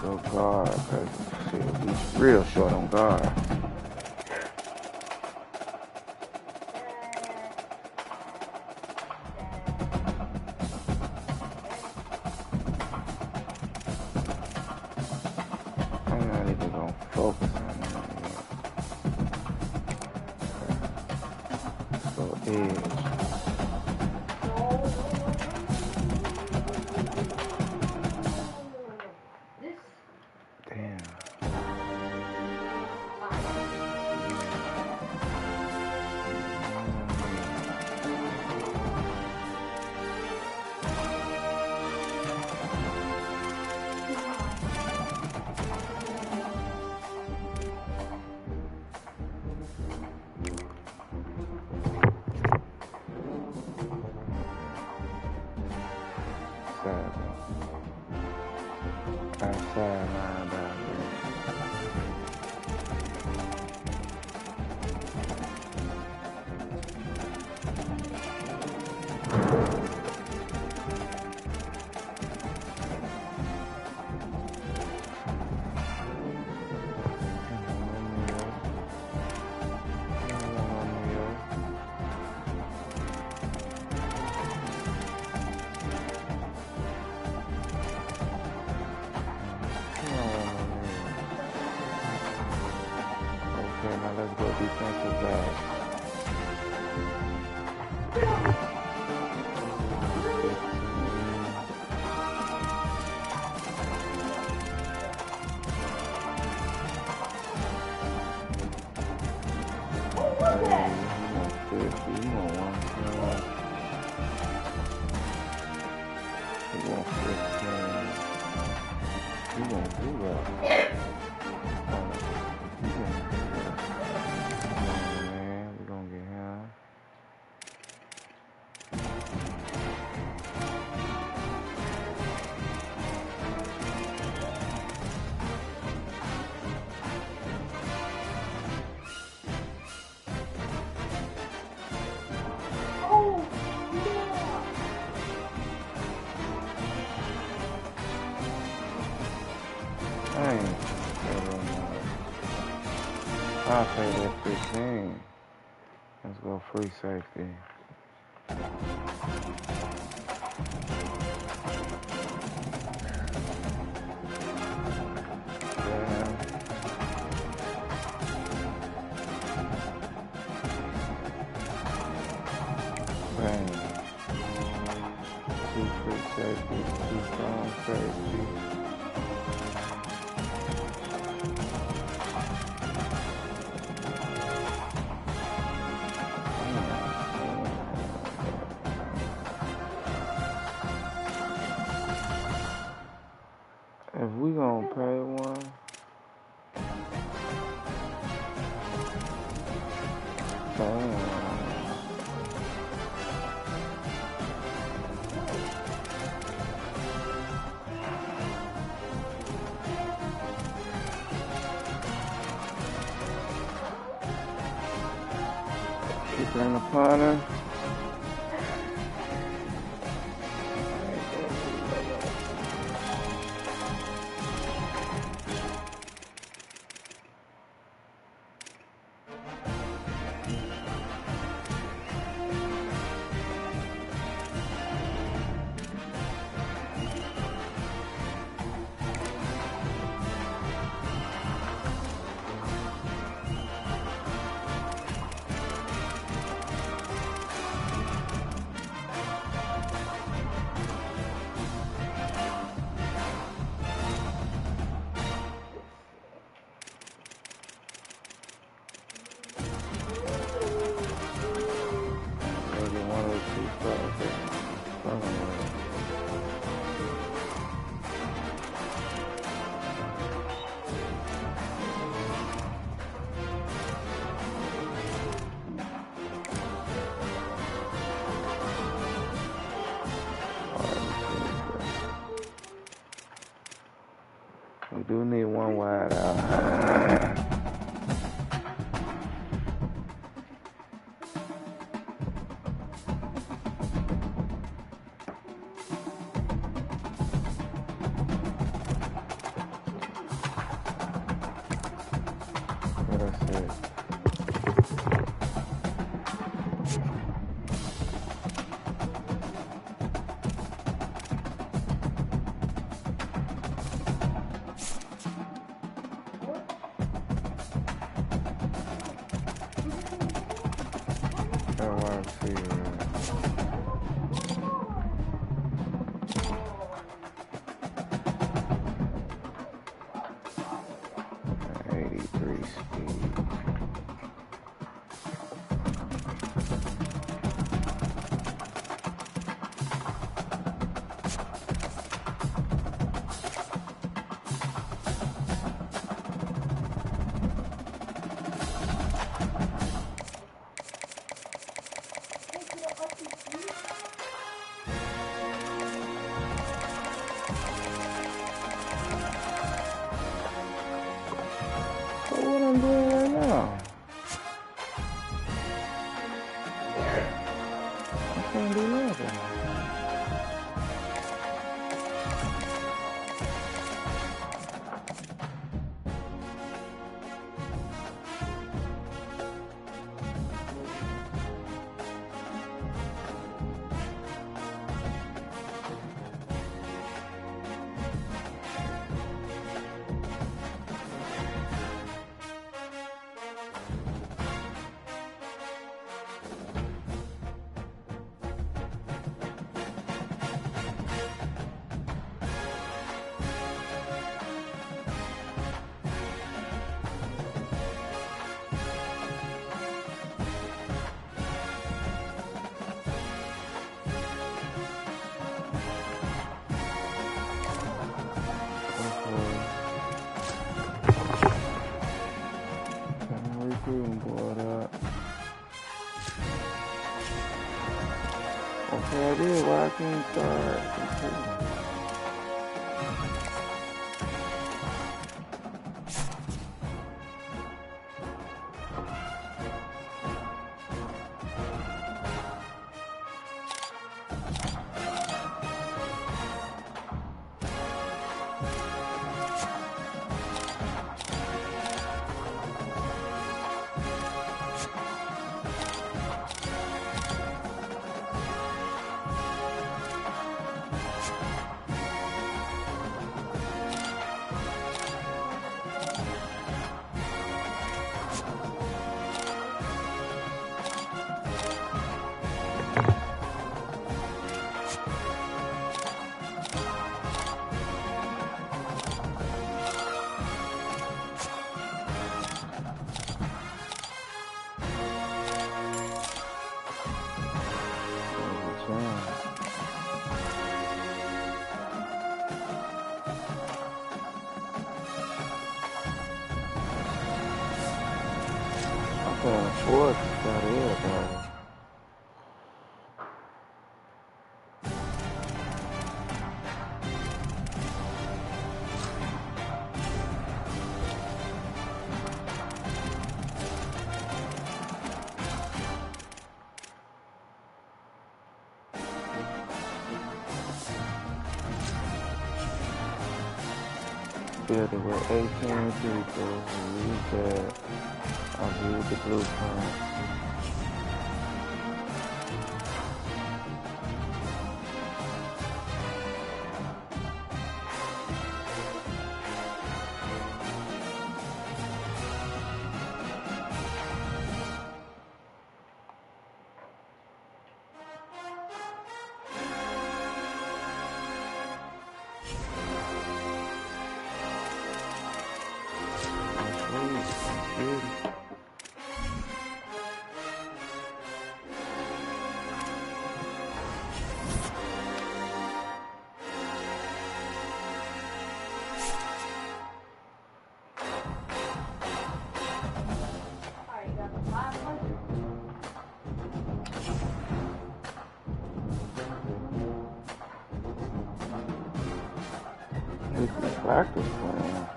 Go guard, cause shit, he's real short on guard. I'm not even gonna focus on that yet. So edge. Damn. Yeah. Man, we gonna get him. Dang. I'll say that 15. Let's go free safety. Bang. Two free safety, two strong safety. If we gonna pay one, damn. Keep in the punter. We do need one wide out. That's it. So what I'm doing right now? I can't do nothing. Okay, I did. Why I can't start? Fourth, got it, buddy. Building with 18 people. Read that. I'll read the blueprint. Practice plan.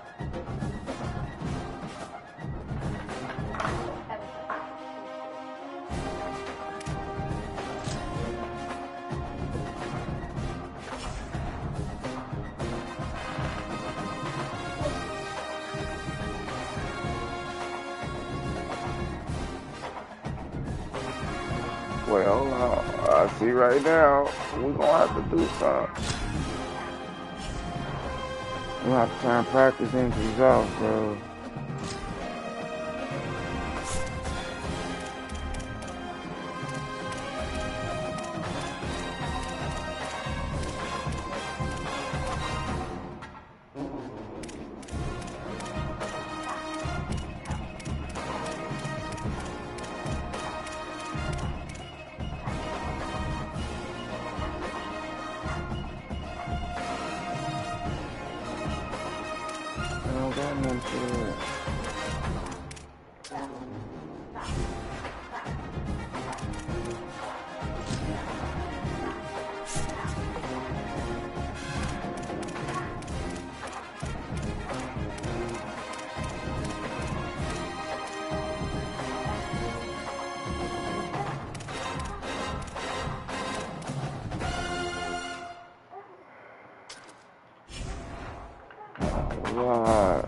Well, I see right now we're gonna have to do something. We'll have to try and practice into results, bro. What?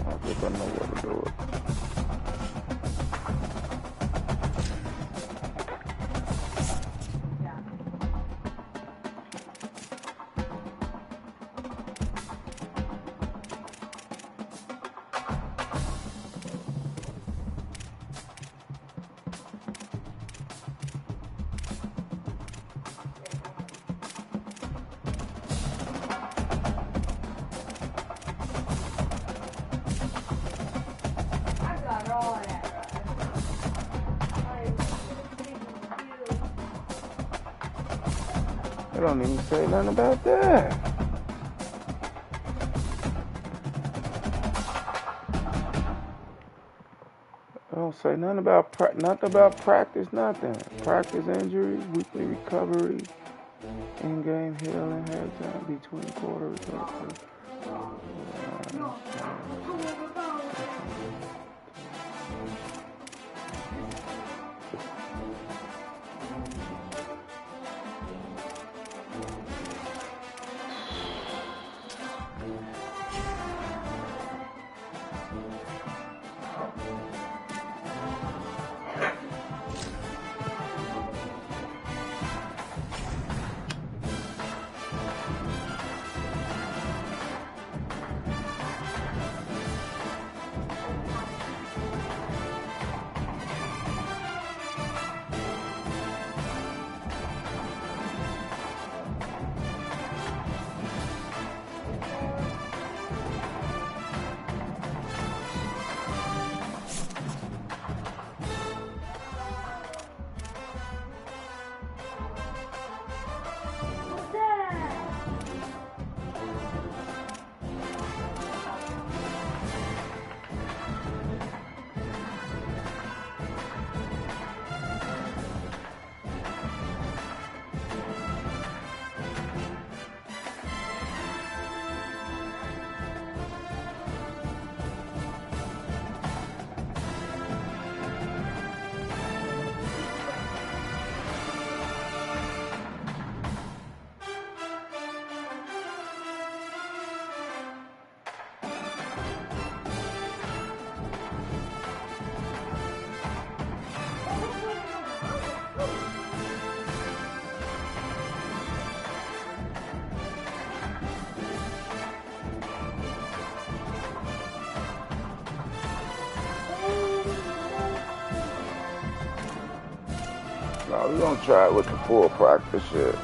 I think I know what to do it. They don't even say nothing about that. Don't say nothing about practice, nothing. Practice injuries, weekly recovery, in-game healing, halftime, between quarters. No, we're gonna try it with the full practice shit.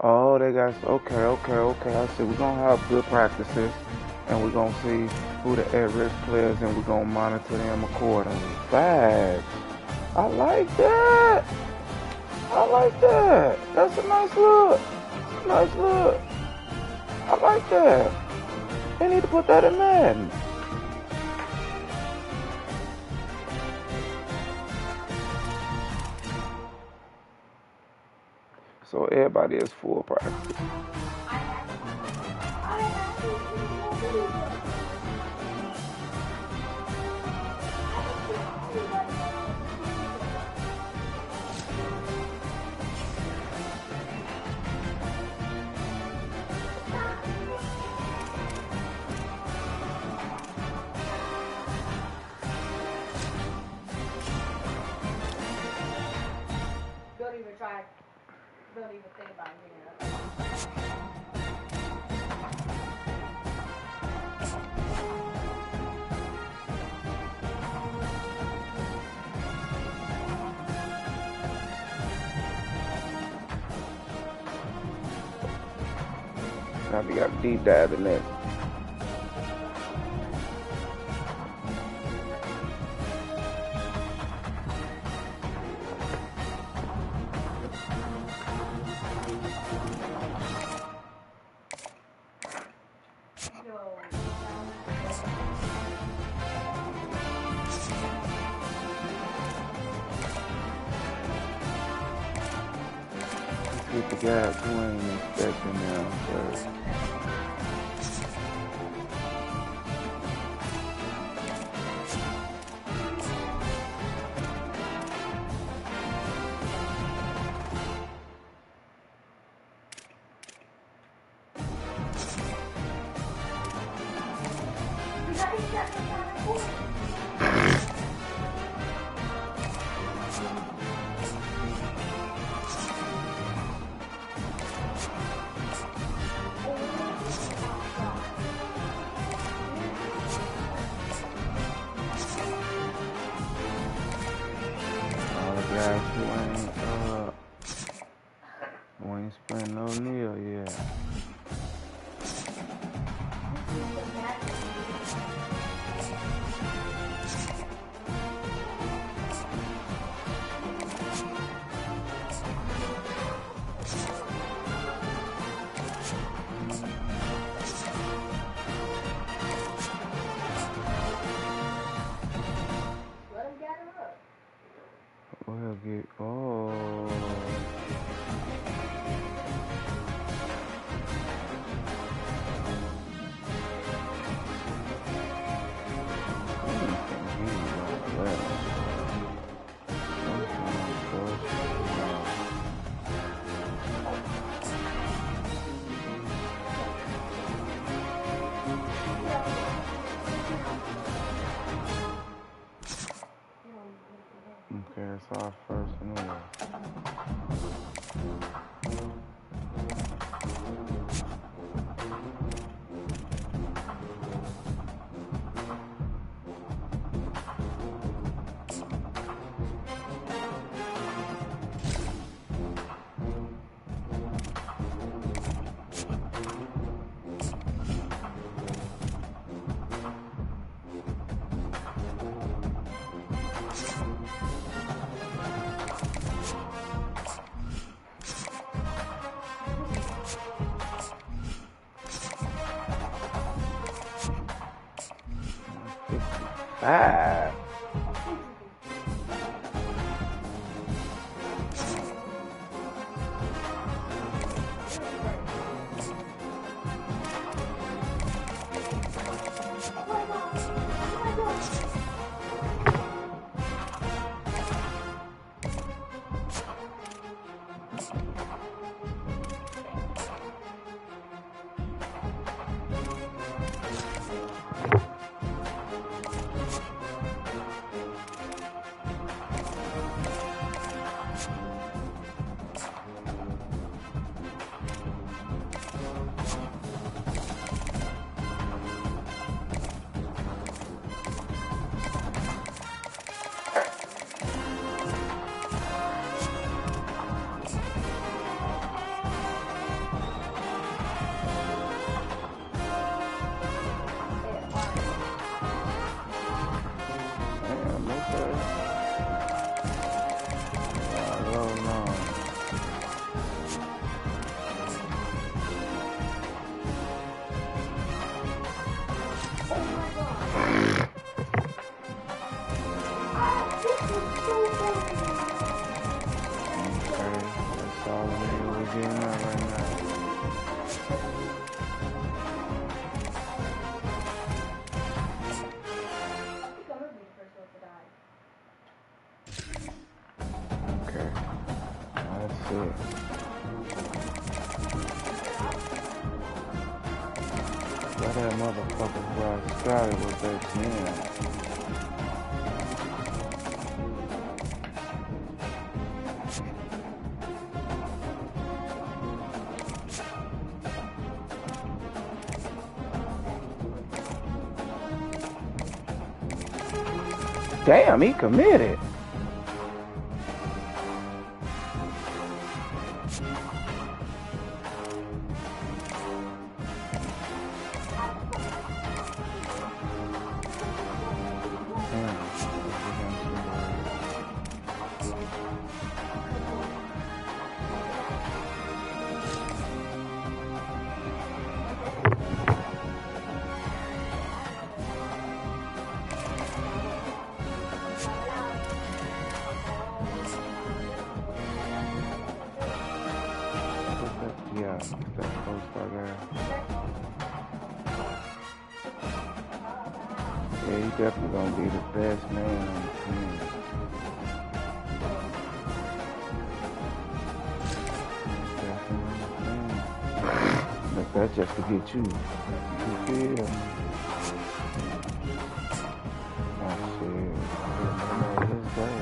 Oh, they got, okay. I see. We're gonna have good practices, and we're gonna see who the at-risk players, and we're gonna monitor them accordingly. Facts. I like that. That's a nice look. I like that. They need to put that in Madden. So everybody is full practice. Don't even think about it. Now we got to deep dive in that. Get the guys who ain't expecting them first. Who ain't spent no meal yet. Go ahead, get. Oh. Okay, it's our first anyway. Ah. That motherfucker where I started was that 10. Damn, he committed. Yeah, he definitely gonna be the best man on the team. But that's just to get you. You feel? Oh shit. His day.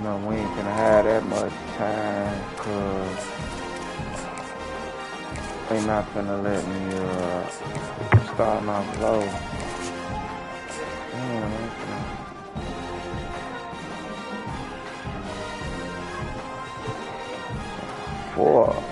know, we ain't gonna have that much time, cause they not finna let me starting off low. Damn, okay. 4.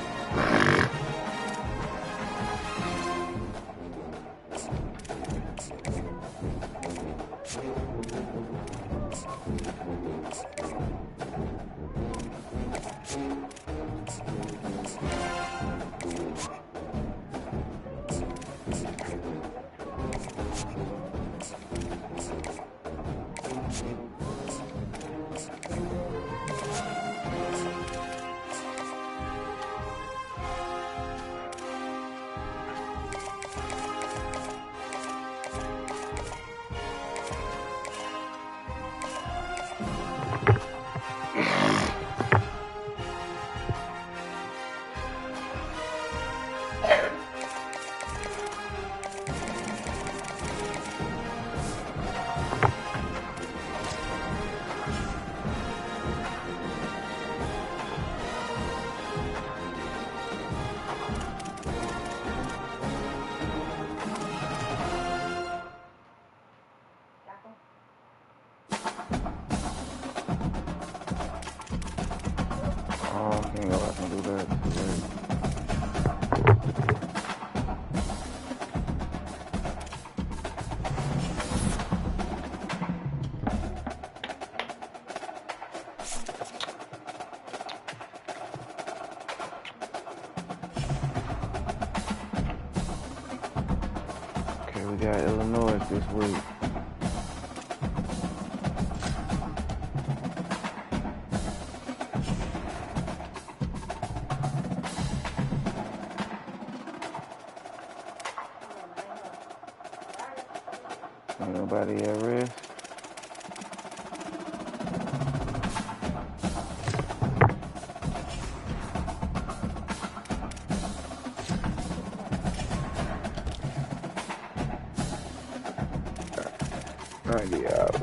Oh, I can't go back and do that today. Okay, we got Illinois this week. Ain't nobody at risk. $90.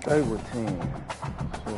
Stay with 10. So,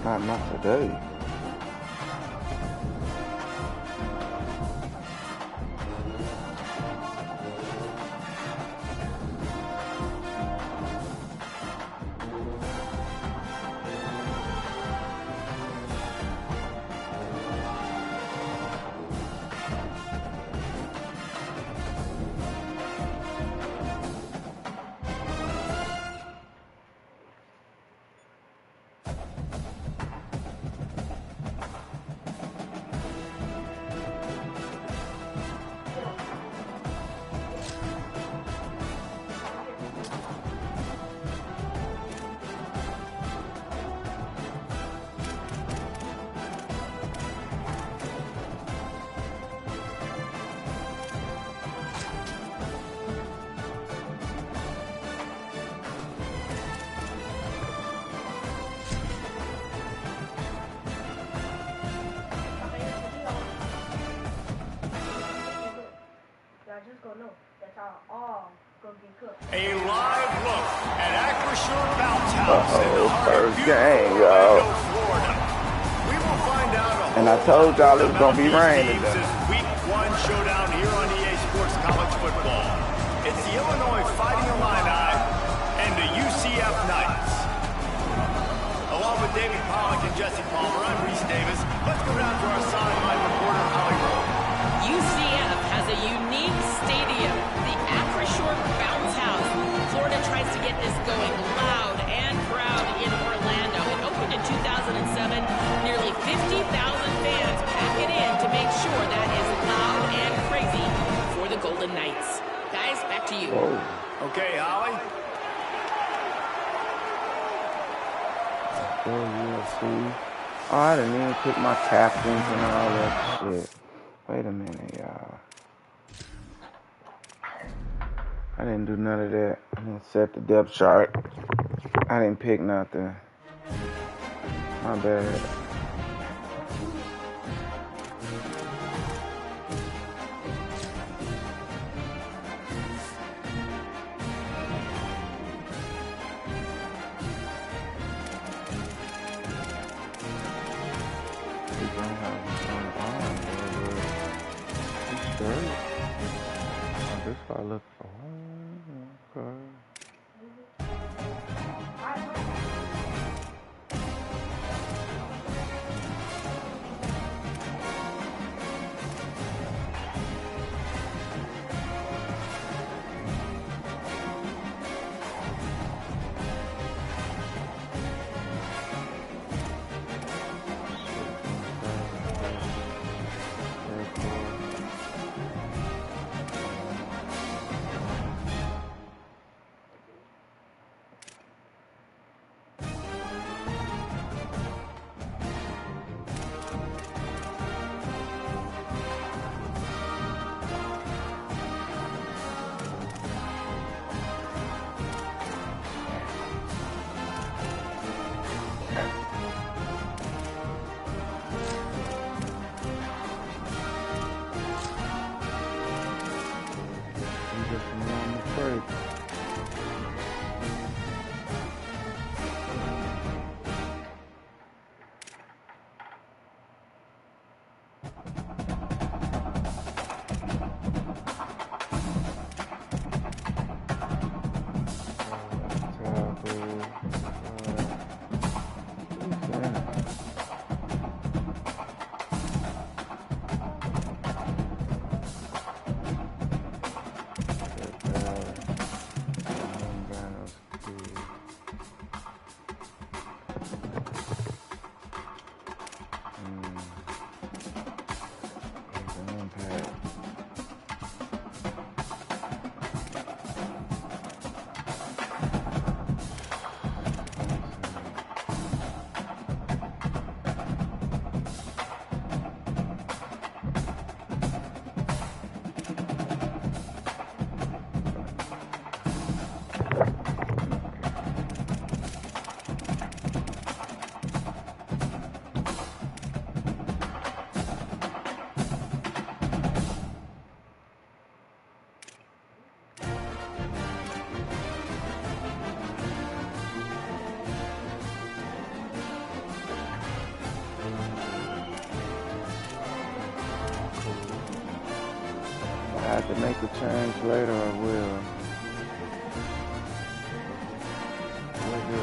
Not today. A live look at Acrisure Bounce House in the heart of First beautiful game, Orlando, y'all. Florida. We will find out a And I whole told y'all it was about gonna be these rain teams today. this Week 1 showdown here on EA Sports College Football. It's the Illinois Fighting Illini and the UCF Knights. Along with David Pollack and Jesse Palmer, I'm Reese Davis. Let's go down to our sideline reporter, Holly Rowe. UCF has a unique stadium, the Acrisure Bounce House. Florida tries to get this going loud and proud in Orlando. It opened in 2007. Nearly 50,000 fans packing in to make sure that is loud and crazy for the Golden Knights. Guys, back to you. Whoa. Okay, Holly. Go UFC. Oh, I didn't even pick my captains and all that shit. Wait a minute, y'all. I didn't do none of that. I didn't set the depth chart. I didn't pick nothing. My bad. This I look for. Oh, okay. to make a change later, I will. Where the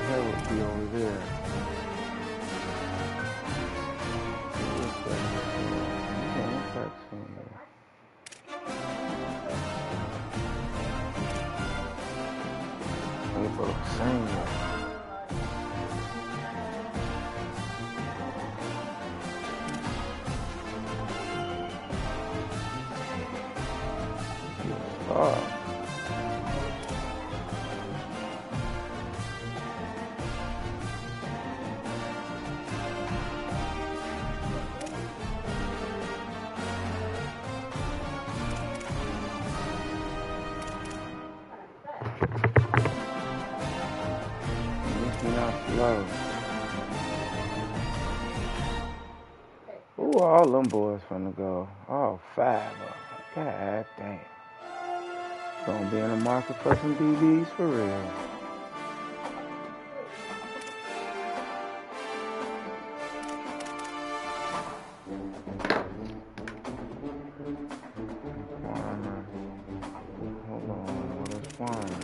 hell would be over there? What's that somewhere? They both same. Oh. Not slow. Ooh, all them boys finna go. All 5 of them. God damn. Gonna be in the market for some DBs for real. Warner. Hold on, what is Warner?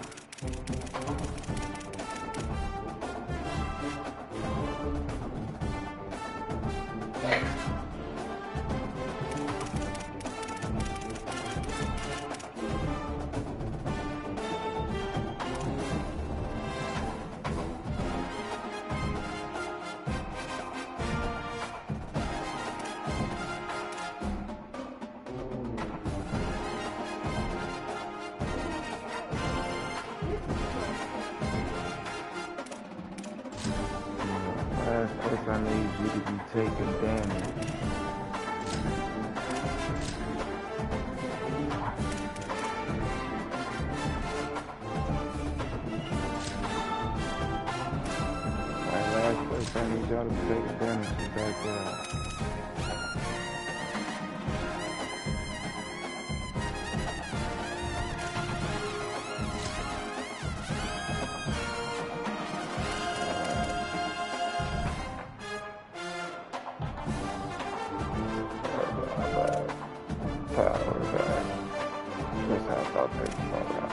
Last place I need you to be taking damage. Last place I need y'all to be taking damage is back there. Power back. That's how I thought they would fall out.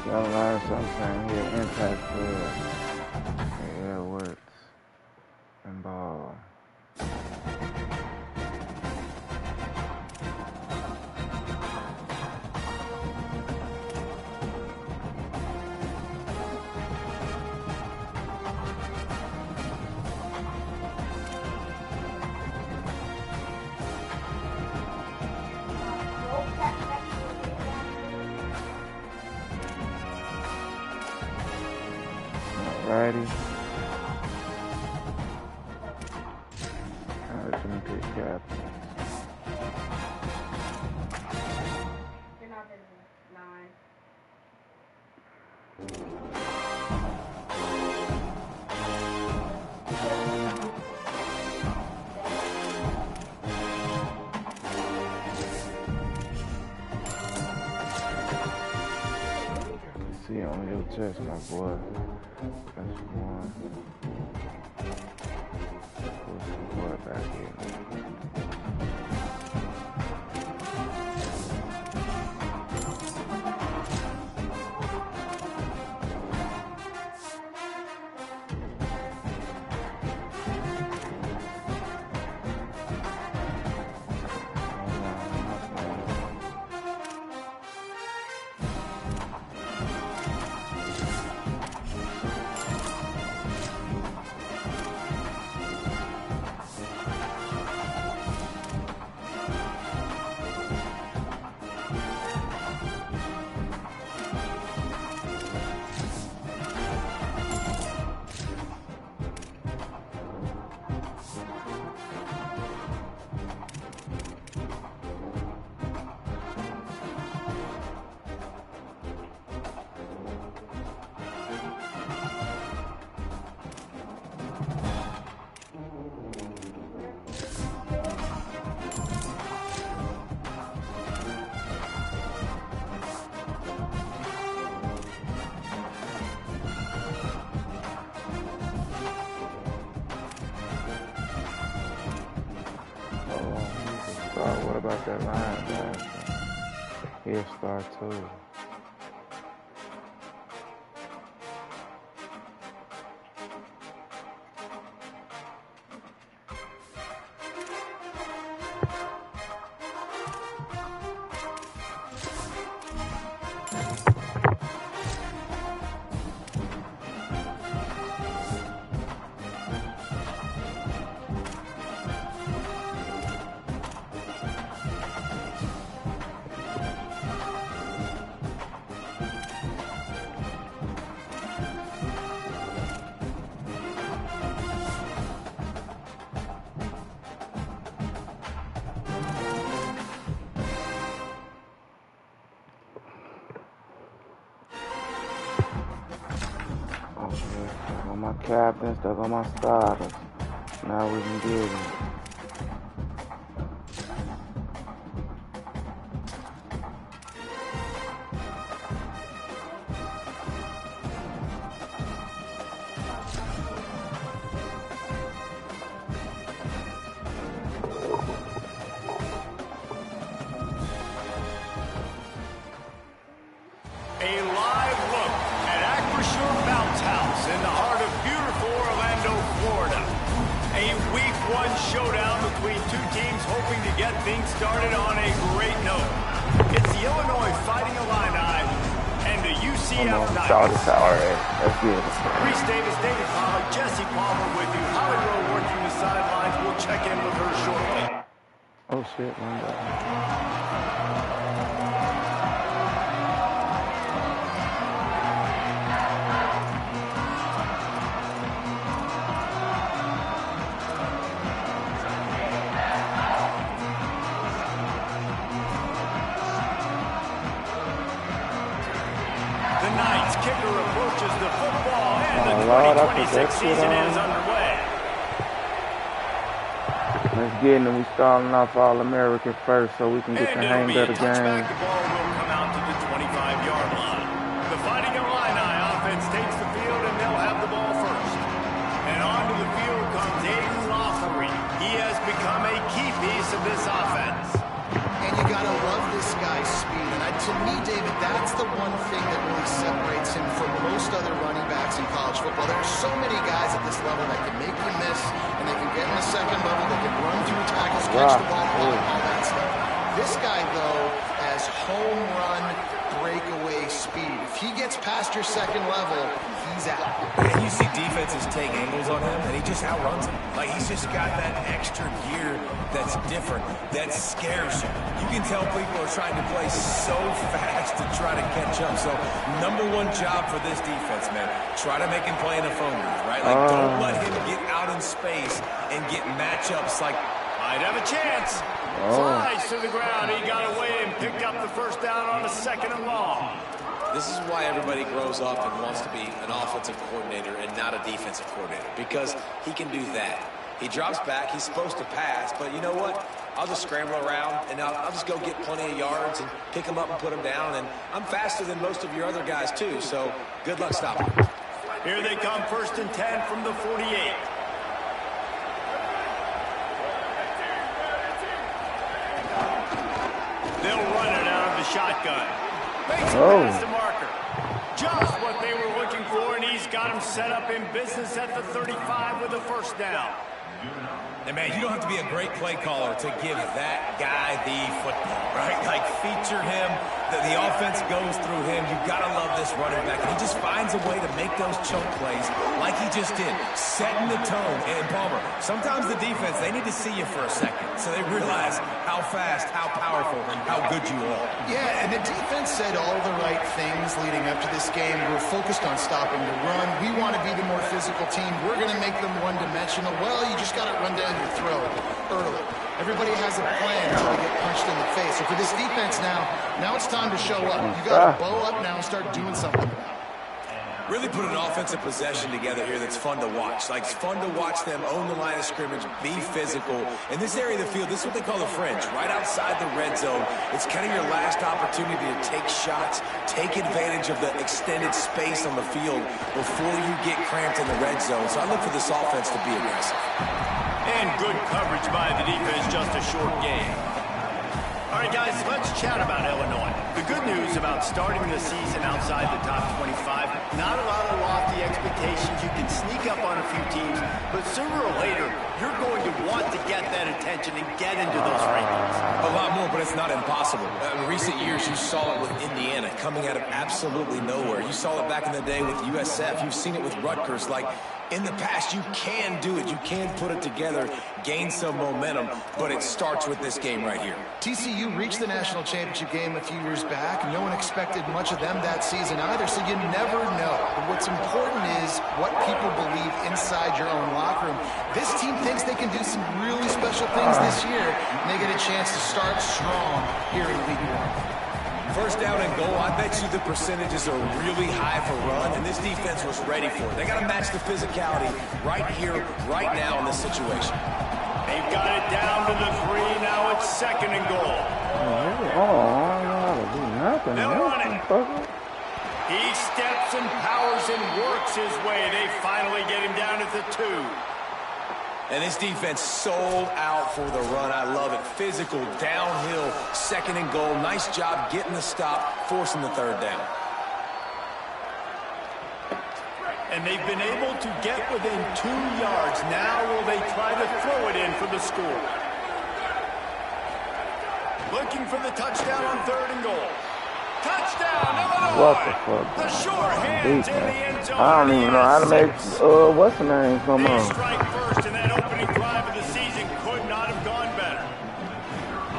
Y'all learn something here. Impact player. Yeah, it works. And ball. Alrighty. Now let's pick captains. You're not in 9. See on your chest, my boy. That's one. Put some boy back here. about that linebacker. He'll start too. Stuck on my captain, stuck on my starters. Now we can get it. A live look at Acrisure Bounce House in the heart of beautiful Orlando, Florida. A Week 1 showdown between two teams hoping to get things started on a great note. It's the Illinois Fighting Illini and the UCF Knights. Let's get it. Reese Davis, David Palmer, Jesse Palmer with you. Holly Rowe working the sidelines. We'll check in with her shortly. Oh shit, one guy. The Knights kicker approaches the football and the 2026 season is underway. Let's get it. We starting off All-American first so we can get the hang of the game. The ball will come out to the 25-yard line. The Fighting Illini offense takes the field and they'll have the ball first. And onto the field comes Aiden Loffery. He has become a key piece of this offense. And you gotta love this guy's speed. And to me, David, that's the one thing that really separates him from most other running backs in college football. There are so many guys at this level that can make you miss, and they can get in the second level, they can run through tackles, catch the ball, all that stuff. This guy, though, has home run breakaway speed. If he gets past your second level, he's out. And you see defenses take angles on him, and he just outruns them. Like, he's just got that extra gear that's different, that scares you. You can tell people are trying to play so fast to try to catch up. So, number one job for this defense, man, try to make him play in a phone booth, right? Like, don't let him get out in space and get matchups like... Might have a chance. Flies to the ground. He got away and picked up the first down on a second and long. This is why everybody grows up and wants to be an offensive coordinator and not a defensive coordinator, because he can do that. He drops back, he's supposed to pass, but you know what? I'll just scramble around, and I'll just go get plenty of yards and pick him up and put him down, and I'm faster than most of your other guys, too, so good luck stopping him. Here they come, 1st and 10 from the 48. They'll run it out of the shotgun. Makes past the marker. Just what they were looking for, and he's got him set up in business at the 35 with a first down. And, man, you don't have to be a great play caller to give that guy the football, right? Like, feature him. The offense goes through him. You've got to love this running back. And he just finds a way to make those choke plays like he just did, setting the tone. And, Palmer, sometimes the defense, they need to see you for a second so they realize how fast, how powerful, and how good you are. Yeah, and the defense said all the right things leading up to this game. We're focused on stopping the run. We want to be the more physical team. We're going to make them one-dimensional. Well, you just got to run down your throat early. Everybody has a plan until they get punched in the face. So for this defense now it's time to show up. You got to bow up now and start doing something about it. Really put an offensive possession together here that's fun to watch. Like, it's fun to watch them own the line of scrimmage, be physical. In this area of the field, this is what they call the fringe, right outside the red zone. It's kind of your last opportunity to take shots, take advantage of the extended space on the field before you get cramped in the red zone. So I look for this offense to be aggressive. And good coverage by the defense, just a short game. All right, guys, let's chat about Illinois. The good news about starting the season outside the top 25, not a lot of lofty expectations. You can sneak up on a few teams, but sooner or later, you're going to want to get that attention and get into those rankings. A lot more, but it's not impossible. In recent years, you saw it with Indiana coming out of absolutely nowhere. You saw it back in the day with USF. You've seen it with Rutgers. Like, in the past, you can do it. You can put it together, gain some momentum, but it starts with this game right here. TCU reached the national championship game a few years back. No one expected much of them that season either, so you never know. But what's important is what people believe inside your own locker room. This team thinks they can do some really special things this year, and they get a chance to start strong here in Week 1. First down and goal, I bet you the percentages are really high for run, and this defense was ready for it. They got to match the physicality right here, right now in this situation. They've got it down to the 3. Now it's 2nd and goal. They'll run it. He steps and powers and works his way. They finally get him down at the 2. And this defense sold out for the run. I love it. Physical, downhill, 2nd and goal. Nice job getting the stop, forcing the 3rd down. And they've been able to get within 2 yards. Now will they try to throw it in for the score? Looking for the touchdown on 3rd and goal. Touchdown, Illinois! What the fuck? The sure hands in the end zone. I don't even know how to make, what's the name come They on? strike first, and that opening drive of the season could not have gone better.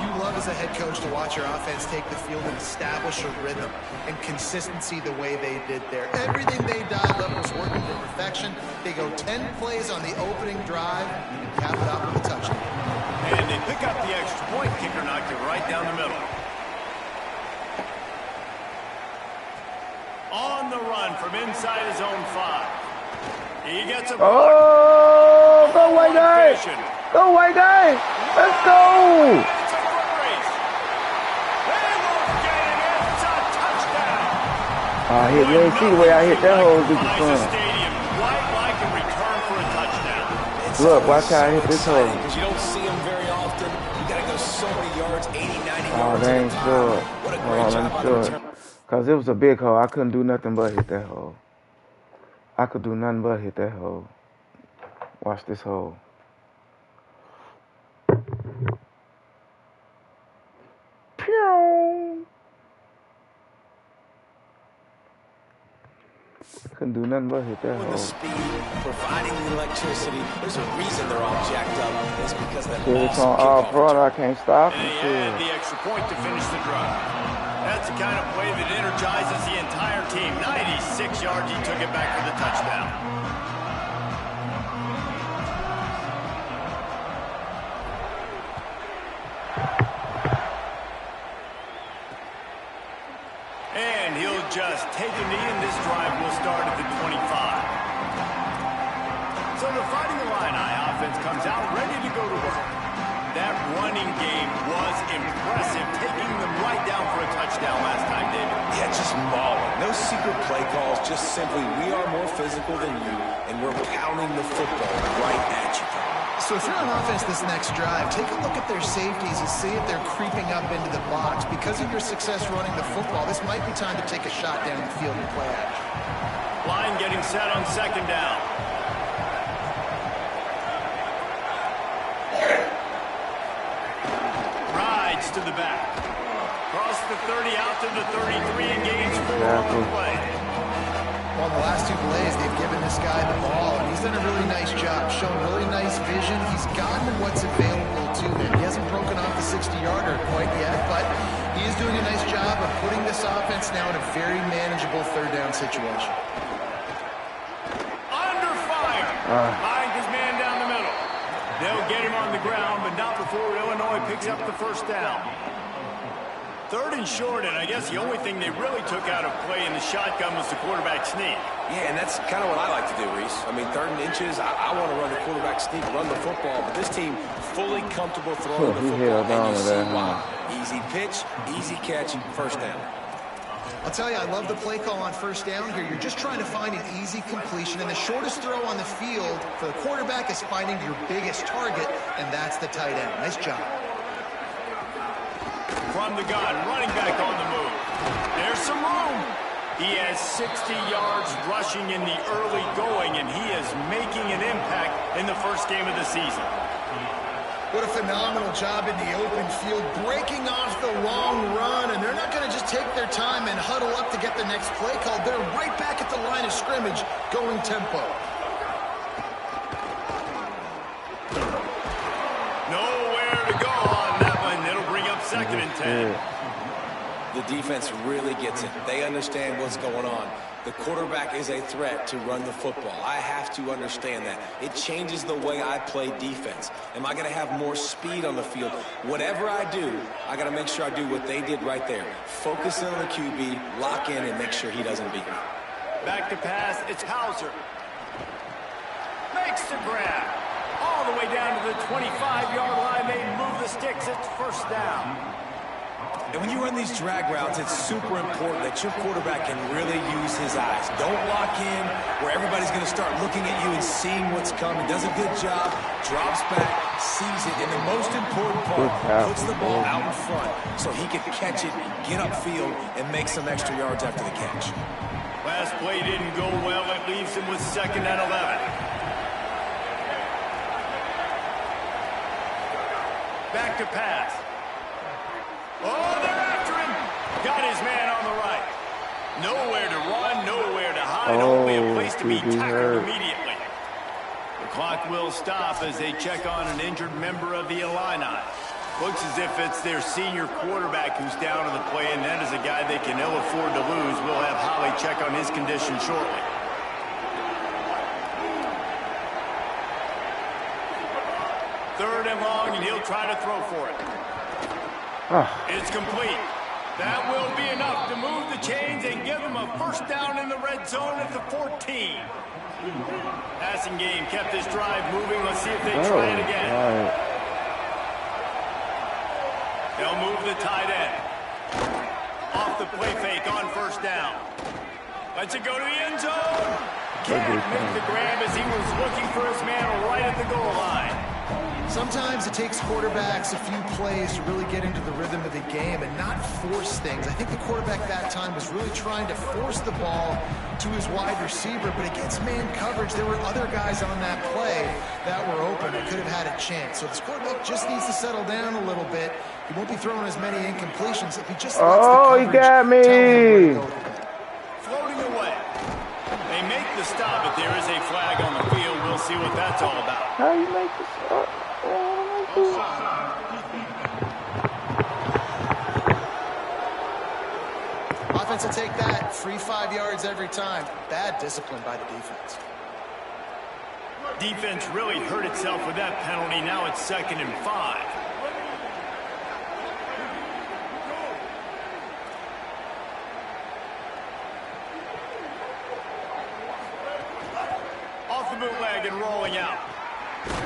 You love as a head coach to watch your offense take the field and establish a rhythm and consistency the way they did there. Everything they dialed up was working to perfection. They go 10 plays on the opening drive and cap it up with a touchdown. And they pick up the extra point. Kicker knocked it right down the middle. On the run from inside his own 5. He gets a block. Oh, go white guy! Go white guy! Let's go! It's a foot race. They won't get it. It's a touchdown. I hit, you ain't see the way I hit that hole with the front. Stadium. White like a return for a touchdown. Look, watch how I hit this hole. Because you don't see them very often. You got to go so many yards, 80, 90 yards. Oh, they ain't sure. What a Hold great on, job let me on show the it. return. Because it was a big hole. I couldn't do nothing but hit that hole. I could do nothing but hit that hole. Watch this hole. Pew! Couldn't do nothing but hit that With the hole. speed, providing the electricity, there's a reason they're all jacked up. It's because of that See, it's awesome on all kickoff front. return. I can't stop And it. he had the extra point to finish the drive. That's the kind of play that energizes the entire team. 96 yards, he took it back for the touchdown. And he'll just take a knee, and this drive will start at the 25. So the Fighting Illini offense comes out ready to go to work. That running game was impressive, taking them right down for a touchdown last time, David. Yeah, just mauling. No secret play calls, just simply we are more physical than you, and we're pounding the football right at you. So if you're on offense this next drive, take a look at their safeties and see if they're creeping up into the box. Because of your success running the football, this might be time to take a shot down the field and play action. Line getting set on 2nd down. Rides to the back. Cross the 30 out to the 33 and gains 4 on the play. On the last 2 plays, they've given this guy the ball, and he's done a really nice job, shown really nice vision. He's gotten what's available to him. He hasn't broken off the 60-yarder quite yet, but he is doing a nice job of putting this offense now in a very manageable 3rd down situation. Under fire. Finds his man down the middle. They'll get him on the ground, but not before Illinois picks up the 1st down. 3rd and short, and I guess the only thing they really took out of play in the shotgun was the quarterback sneak. Yeah, and that's kind of what I like to do, Reese. I mean, 3rd and inches, I want to run the quarterback sneak, run the football, but this team fully comfortable throwing the football, and you see why. Easy pitch, easy catch, 1st down. I'll tell you, I love the play call on 1st down here. You're just trying to find an easy completion, and the shortest throw on the field for the quarterback is finding your biggest target, and that's the tight end. Nice job. from the gun, running back on the move. There's some room. He has 60 yards rushing in the early going, and he is making an impact in the first game of the season. What a phenomenal job in the open field, breaking off the long run, and they're not going to just take their time and huddle up to get the next play called. They're right back at the line of scrimmage, going tempo. Nowhere to go on that one. It'll bring up 2nd and 10. The defense really gets it. They understand what's going on. The quarterback is a threat to run the football. I have to understand that. It changes the way I play defense. Am I going to have more speed on the field? Whatever I do, I got to make sure I do what they did right there. Focus in on the QB, lock in, and make sure he doesn't beat me. Back to pass, it's Hauser. Makes the grab. All the way down to the 25-yard line. They move the sticks. It's first down. And when you run these drag routes, it's super important that your quarterback can really use his eyes. Don't lock in where everybody's going to start looking at you and seeing what's coming. Does a good job, drops back, sees it, and the most important part, puts the ball out in front so he can catch it, get upfield, and make some extra yards after the catch. Last play didn't go well. It leaves him with 2nd and 11. Back to pass. Oh, they're after him. Got his man on the right. Nowhere to run, nowhere to hide. Only a place to be tackled immediately. The clock will stop as they check on an injured member of the Illini. Looks as if it's their senior quarterback who's down on the play, and that is a guy they can ill afford to lose. We'll have Holly check on his condition shortly. Third and long, and he'll try to throw for it. It's complete. That will be enough to move the chains and give them a first down in the red zone at the 14. Passing game kept this drive moving. Let's see if they try it again. They'll move the tight end. Off the play fake on first down. Lets it go to the end zone. Can't make the grab as he was looking for his man right at the goal line. Sometimes it takes quarterbacks a few plays to really get into the rhythm of the game and not force things. I think the quarterback that time was really trying to force the ball to his wide receiver, but against man coverage, there were other guys on that play that were open and could have had a chance. So this quarterback just needs to settle down a little bit. He won't be throwing as many incompletions if he just lets the coverage he got me. tell him where to go. Floating away. They make the stop, but there is a flag on the field. We'll see what that's all about. How you make the stop? Offense will take that. Free 5 yards every time. Bad discipline by the defense. Defense really hurt itself with that penalty. Now it's 2nd and 5. Off the bootleg and rolling out.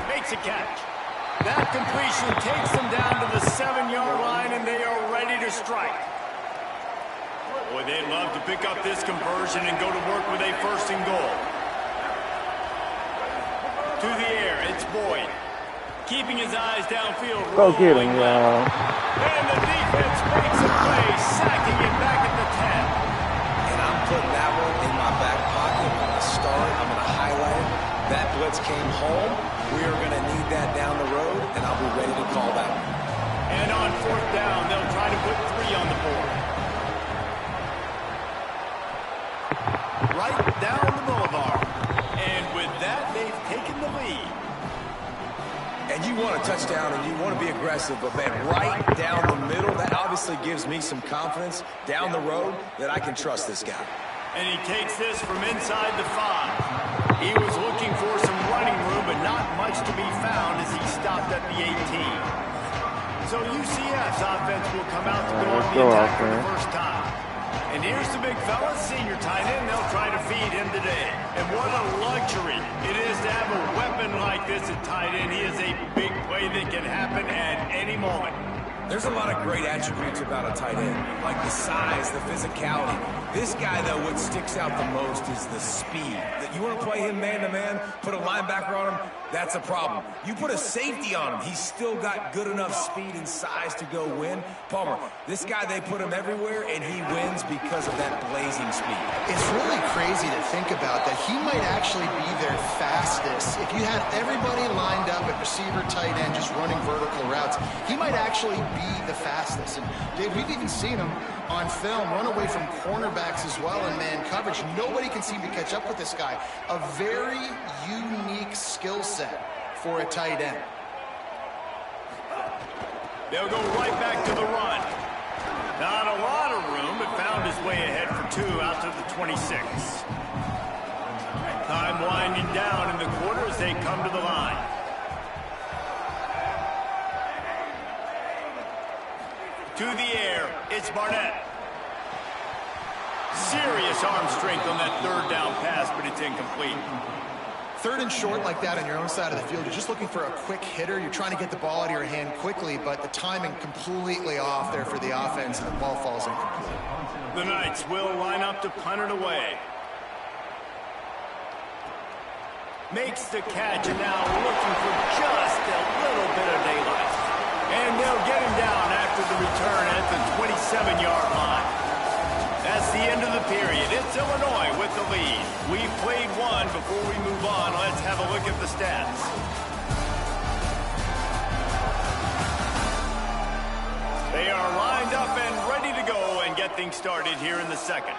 Makes a catch. That completion takes them down to the 7-yard line, and they are ready to strike. Boy, they'd love to pick up this conversion and go to work with a 1st and goal. To the air, it's Boyd. Keeping his eyes downfield. Go get him, y'all. And the defense makes a play, sacking it back at the 10. And I'm putting that one in my back pocket. I'm going to start. I'm going to highlight it. That blitz came home. We are going to need that down the road, and I'll be ready to call that one. And on 4th down, they'll try to put 3 on the board. Right down the boulevard. And with that, they've taken the lead. And you want a touchdown, and you want to be aggressive, but, man, right down the middle, that obviously gives me some confidence down the road that I can trust this guy. And he takes this from inside the 5. He was looking for some running room, but not much to be found as he stopped at the 18. So UCF's offense will come out to go on the attack for the first time. And here's the big fella, senior tight end. They'll try to feed him today. And what a luxury it is to have a weapon like this at tight end. He is a big play that can happen at any moment. There's a lot of great attributes about a tight end, like the size, the physicality, This guy, though, what sticks out the most is the speed. You want to play him man-to-man, put a linebacker on him, that's a problem. You put a safety on him, he's still got good enough speed and size to go win. Palmer, this guy, they put him everywhere, and he wins because of that blazing speed. It's really crazy to think about that he might actually be their fastest. If you had everybody lined up at receiver, tight end, just running vertical routes, he might actually be the fastest. And Dave, we've even seen him on film run away from cornerbacks as well in man coverage. Nobody can seem to catch up with this guy. A very unique skill set for a tight end. They'll go right back to the run. Not a lot of room, but found his way ahead for 2 out to the 26. Time winding down in the quarter as they come to the line. To the air, it's Barnett. Serious arm strength on that third down pass, but it's incomplete. Third and short like that on your own side of the field, you're just looking for a quick hitter. You're trying to get the ball out of your hand quickly, but the timing completely off there for the offense, and the ball falls incomplete. The Knights will line up to punt it away. Makes the catch, and now looking for just a little bit of daylight. And they'll get him down after the return at the 27-yard line. That's the end of the period. It's Illinois with the lead. We've played one. Before we move on, let's have a look at the stats. They are lined up and ready to go and get things started here in the second.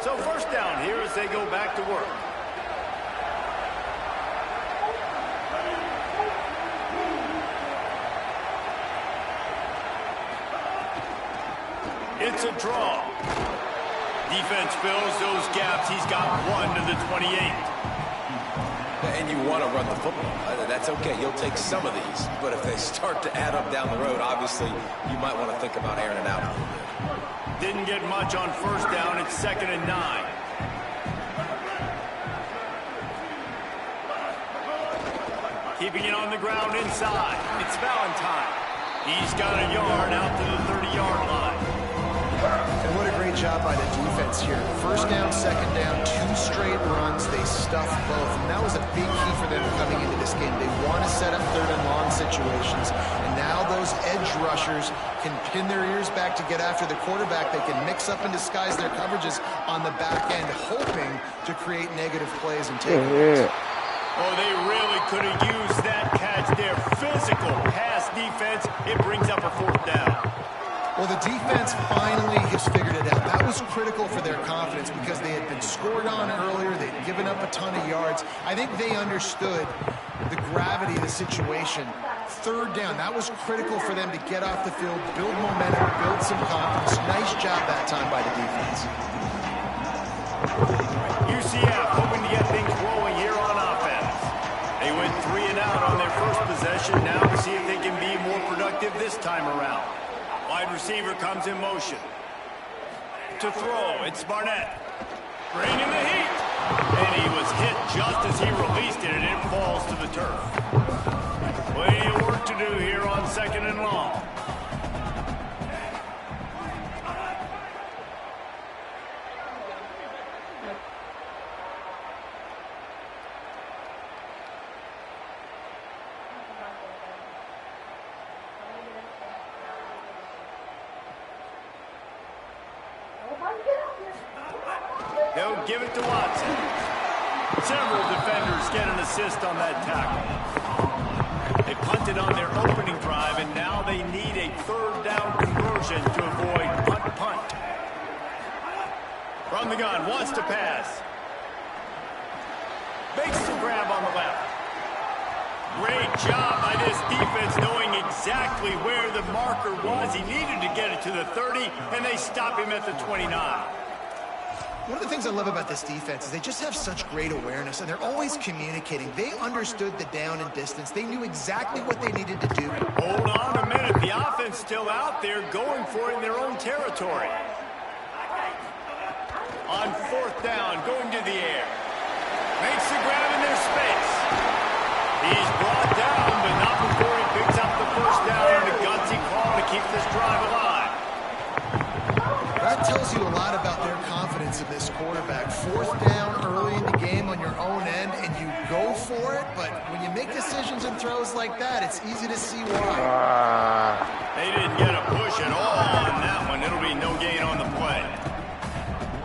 So first down here as they go back to work. It's a draw. Defense fills those gaps. He's got 1 to the 28. And you want to run the football. That's okay. You'll take some of these. But if they start to add up down the road, obviously, you might want to think about airing it out a little bit. Didn't get much on first down. It's 2nd and 9. Keeping it on the ground inside. It's Valentine. He's got a yard out to the 30-yard line. And what a great job by the defense here. First down, second down, 2 straight runs. They stuffed both. And that was a big key for them coming into this game. They want to set up third and long situations. And now those edge rushers can pin their ears back to get after the quarterback. They can mix up and disguise their coverages on the back end, hoping to create negative plays and takeaways. Oh, they really could have used that catch there. Physical pass defense. It brings up a 4th down. Well, the defense finally has figured it out. That was critical for their confidence because they had been scored on earlier. They'd given up a ton of yards. I think they understood the gravity of the situation. 3rd down, that was critical for them to get off the field, build momentum, build some confidence. Nice job that time by the defense. UCF hoping to get things rolling here on offense. They went 3 and out on their first possession. Now to see if they can be more productive this time around. Wide receiver comes in motion. To throw, it's Barnett. Bringing the heat. And he was hit just as he released it, and it falls to the turf. Plenty of work to do here on 2nd and long. They'll give it to Watson. Several defenders get an assist on that tackle. They punted on their opening drive, and now they need a 3rd down conversion to avoid punt. From the gun, wants to pass. Makes the grab on the left. Great job by this defense knowing exactly where the marker was. He needed to get it to the 30, and they stop him at the 29. One of the things I love about this defense is they just have such great awareness, and they're always communicating. They understood the down and distance. They knew exactly what they needed to do. Hold on a minute. The offense still out there going for it in their own territory. On 4th down, going to the air. Makes the grab in their space. He's brought down, but not before he picks up the 1st down and a gutsy call to keep this drive alive. That tells you a lot about their confidence in this quarterback. 4th down early in the game on your own end, and you go for it, but when you make decisions and throws like that, it's easy to see why. They didn't get a push at all on that one. It'll be no gain on the play.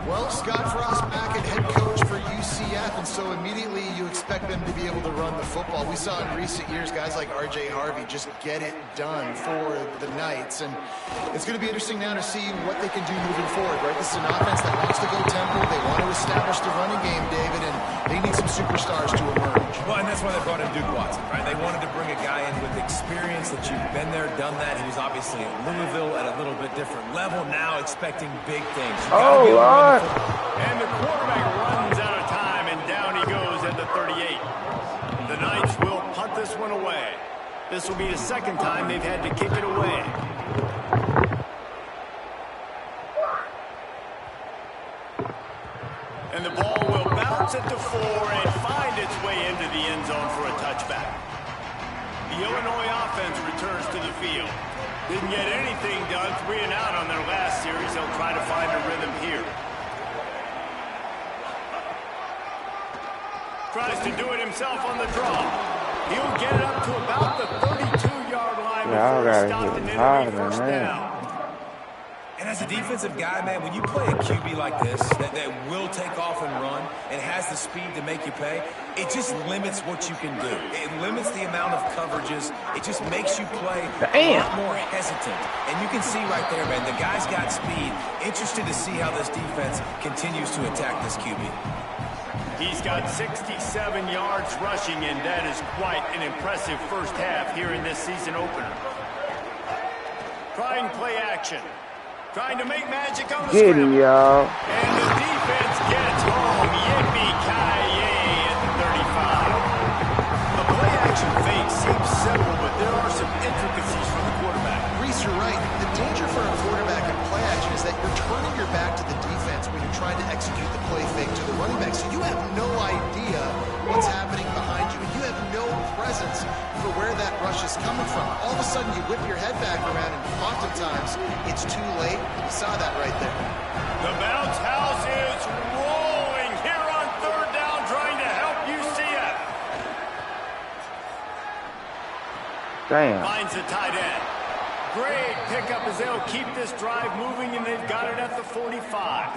Well, Scott Frost back at head coach for UCF, and so immediately you expect them to be able to run the football. We saw in recent years guys like R.J. Harvey just get it done for the Knights, and it's going to be interesting now to see what they can do moving forward, right? This is an offense that wants to go tempo. They want to establish the running game, David, and they need some superstars to emerge. Well, and that's why they brought in Duke Watson, right? They wanted to bring a guy in with experience that you've been there, done that. He was obviously at Louisville at a little bit different level, now expecting big things. Oh, Lord. And the quarterback runs out of time, and down he goes at the 38. The Knights will punt this one away. This will be the 2nd time they've had to kick it away. And the ball will bounce at the 4 and find its way into the end zone for a touchback. The Illinois offense returns to the field. Didn't get anything done 3 and out on their last series. They'll try to find a rhythm here. Tries to do it himself on the draw. He'll get it up to about the 32-yard line before he stopped, and it'll be 1st down. And as a defensive guy, man, when you play a QB like this that will take off and run and has the speed to make you pay, it just limits what you can do. It limits the amount of coverages. It just makes you play a lot more hesitant. And you can see right there, man, the guy's got speed. Interested to see how this defense continues to attack this QB. He's got 67 yards rushing, and that is quite an impressive 1st half here in this season opener. Trying play action. Trying to make magic on the scramble. Y'all. And the defense gets home. Yippee-ki-yay at the 35. The play action fake seems simple, but there are some intricacies from the quarterback. Reese, you're right. The danger for a quarterback in play action is that you're turning your back to the defense when you're trying to execute the play fake to the running back. So you have no idea what's happening behind you, and you have no presence for where that rush is coming from. All of a sudden, you whip your head back around, and oftentimes it's too late. You saw that right there. The bounce house is rolling here on 3rd down, trying to help UCF. Damn. Finds the tight end. Great pickup as they'll keep this drive moving, and they've got it at the 45.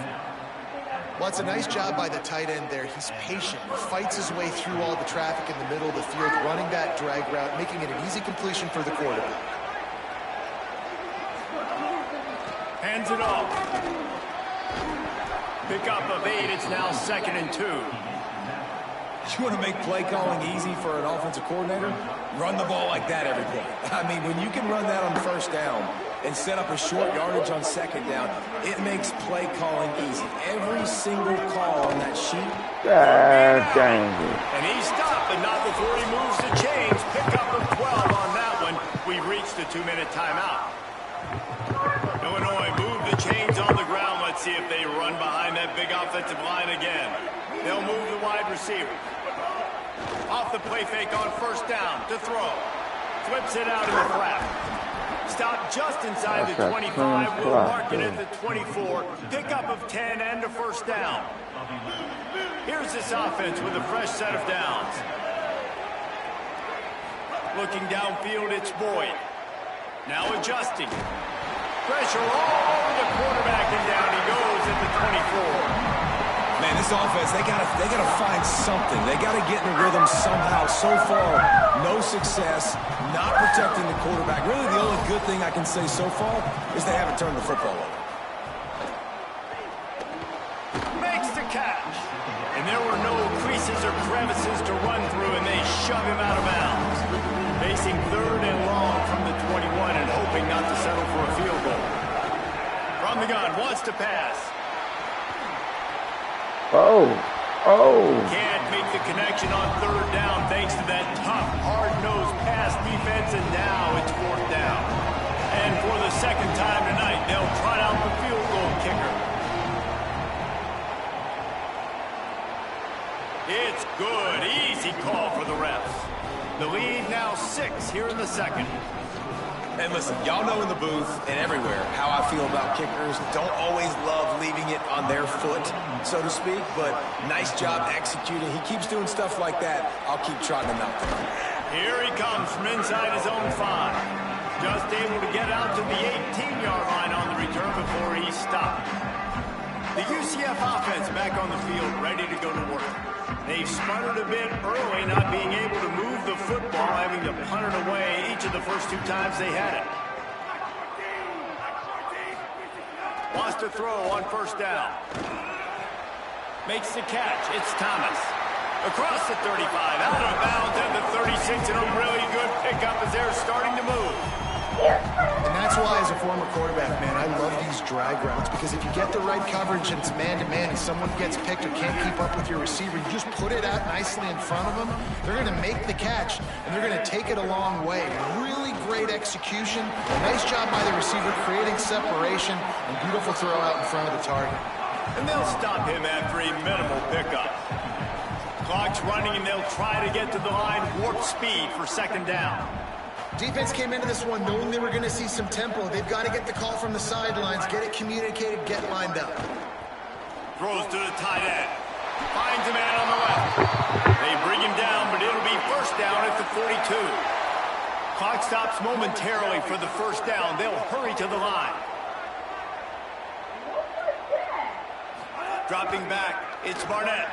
Well, it's a nice job by the tight end there. He's patient. He fights his way through all the traffic in the middle of the field, running that drag route, making it an easy completion for the quarterback. Hands it off. Pickup of 8. It's now 2nd and 2. You want to make play calling easy for an offensive coordinator? Run the ball like that every play. I mean, when you can run that on 1st down and set up a short yardage on 2nd down, it makes play calling easy. Every single call on that sheet. God dang it. And he stopped, but not before he moves the chains. Pickup of 12 on that one. We've reached the 2-minute timeout. Illinois move the chains on the ground. Let's see if they run behind that big offensive line again. They'll move the wide receiver. Off the play fake on 1st down to throw. Flips it out in the flat. Stop just inside the 25. We'll mark it at the 24. Pickup of 10 and a 1st down. Here's this offense with a fresh set of downs. Looking downfield, it's Boyd. Now adjusting. Pressure all over the quarterback, and down he goes at the 24. Man, this offense, they gotta find something. They gotta get in a rhythm somehow. So far, no success, not protecting the quarterback. Really, the only good thing I can say so far is they haven't turned the football over. Makes the catch. And there were no creases or crevices to run through, and they shove him out of bounds. Facing 3rd and long from the 21 and hoping not to settle for a field goal. From the gun, wants to pass. Can't make the connection on 3rd down thanks to that tough, hard-nosed pass defense, and now it's 4th down. And for the 2nd time tonight, they'll trot out the field goal kicker. It's good. Easy call for the refs. The lead now 6 here in the second. And listen, y'all know in the booth and everywhere how I feel about kickers. Don't always love leaving it on their foot, so to speak, but nice job executing. He keeps doing stuff like that. I'll keep trotting him out there. Here he comes from inside his own 5. Just able to get out to the 18-yard line on the return before he stopped. The UCF offense back on the field, ready to go to work. They've sputtered a bit early, not being able to move the football, having to punt it away each of the first 2 times they had it. Wants to throw on first down. Makes the catch. It's Thomas. Across the 35, out of bounds at the 36, and a really good pickup as they're starting to move. And that's why, as a former quarterback, man, I love these drag routes, because if you get the right coverage and it's man-to-man and someone gets picked or can't keep up with your receiver, you just put it out nicely in front of them, they're going to make the catch, and they're going to take it a long way. Really great execution. Nice job by the receiver creating separation, and beautiful throw out in front of the target. And they'll stop him after a minimal pickup. Clock's running, and they'll try to get to the line warp speed for second down. Defense came into this one knowing they were going to see some tempo. They've got to get the call from the sidelines, get it communicated, get lined up. Throws to the tight end. Finds a man on the left. They bring him down, but it'll be first down at the 42. Clock stops momentarily for the first down. They'll hurry to the line. Dropping back, it's Barnett.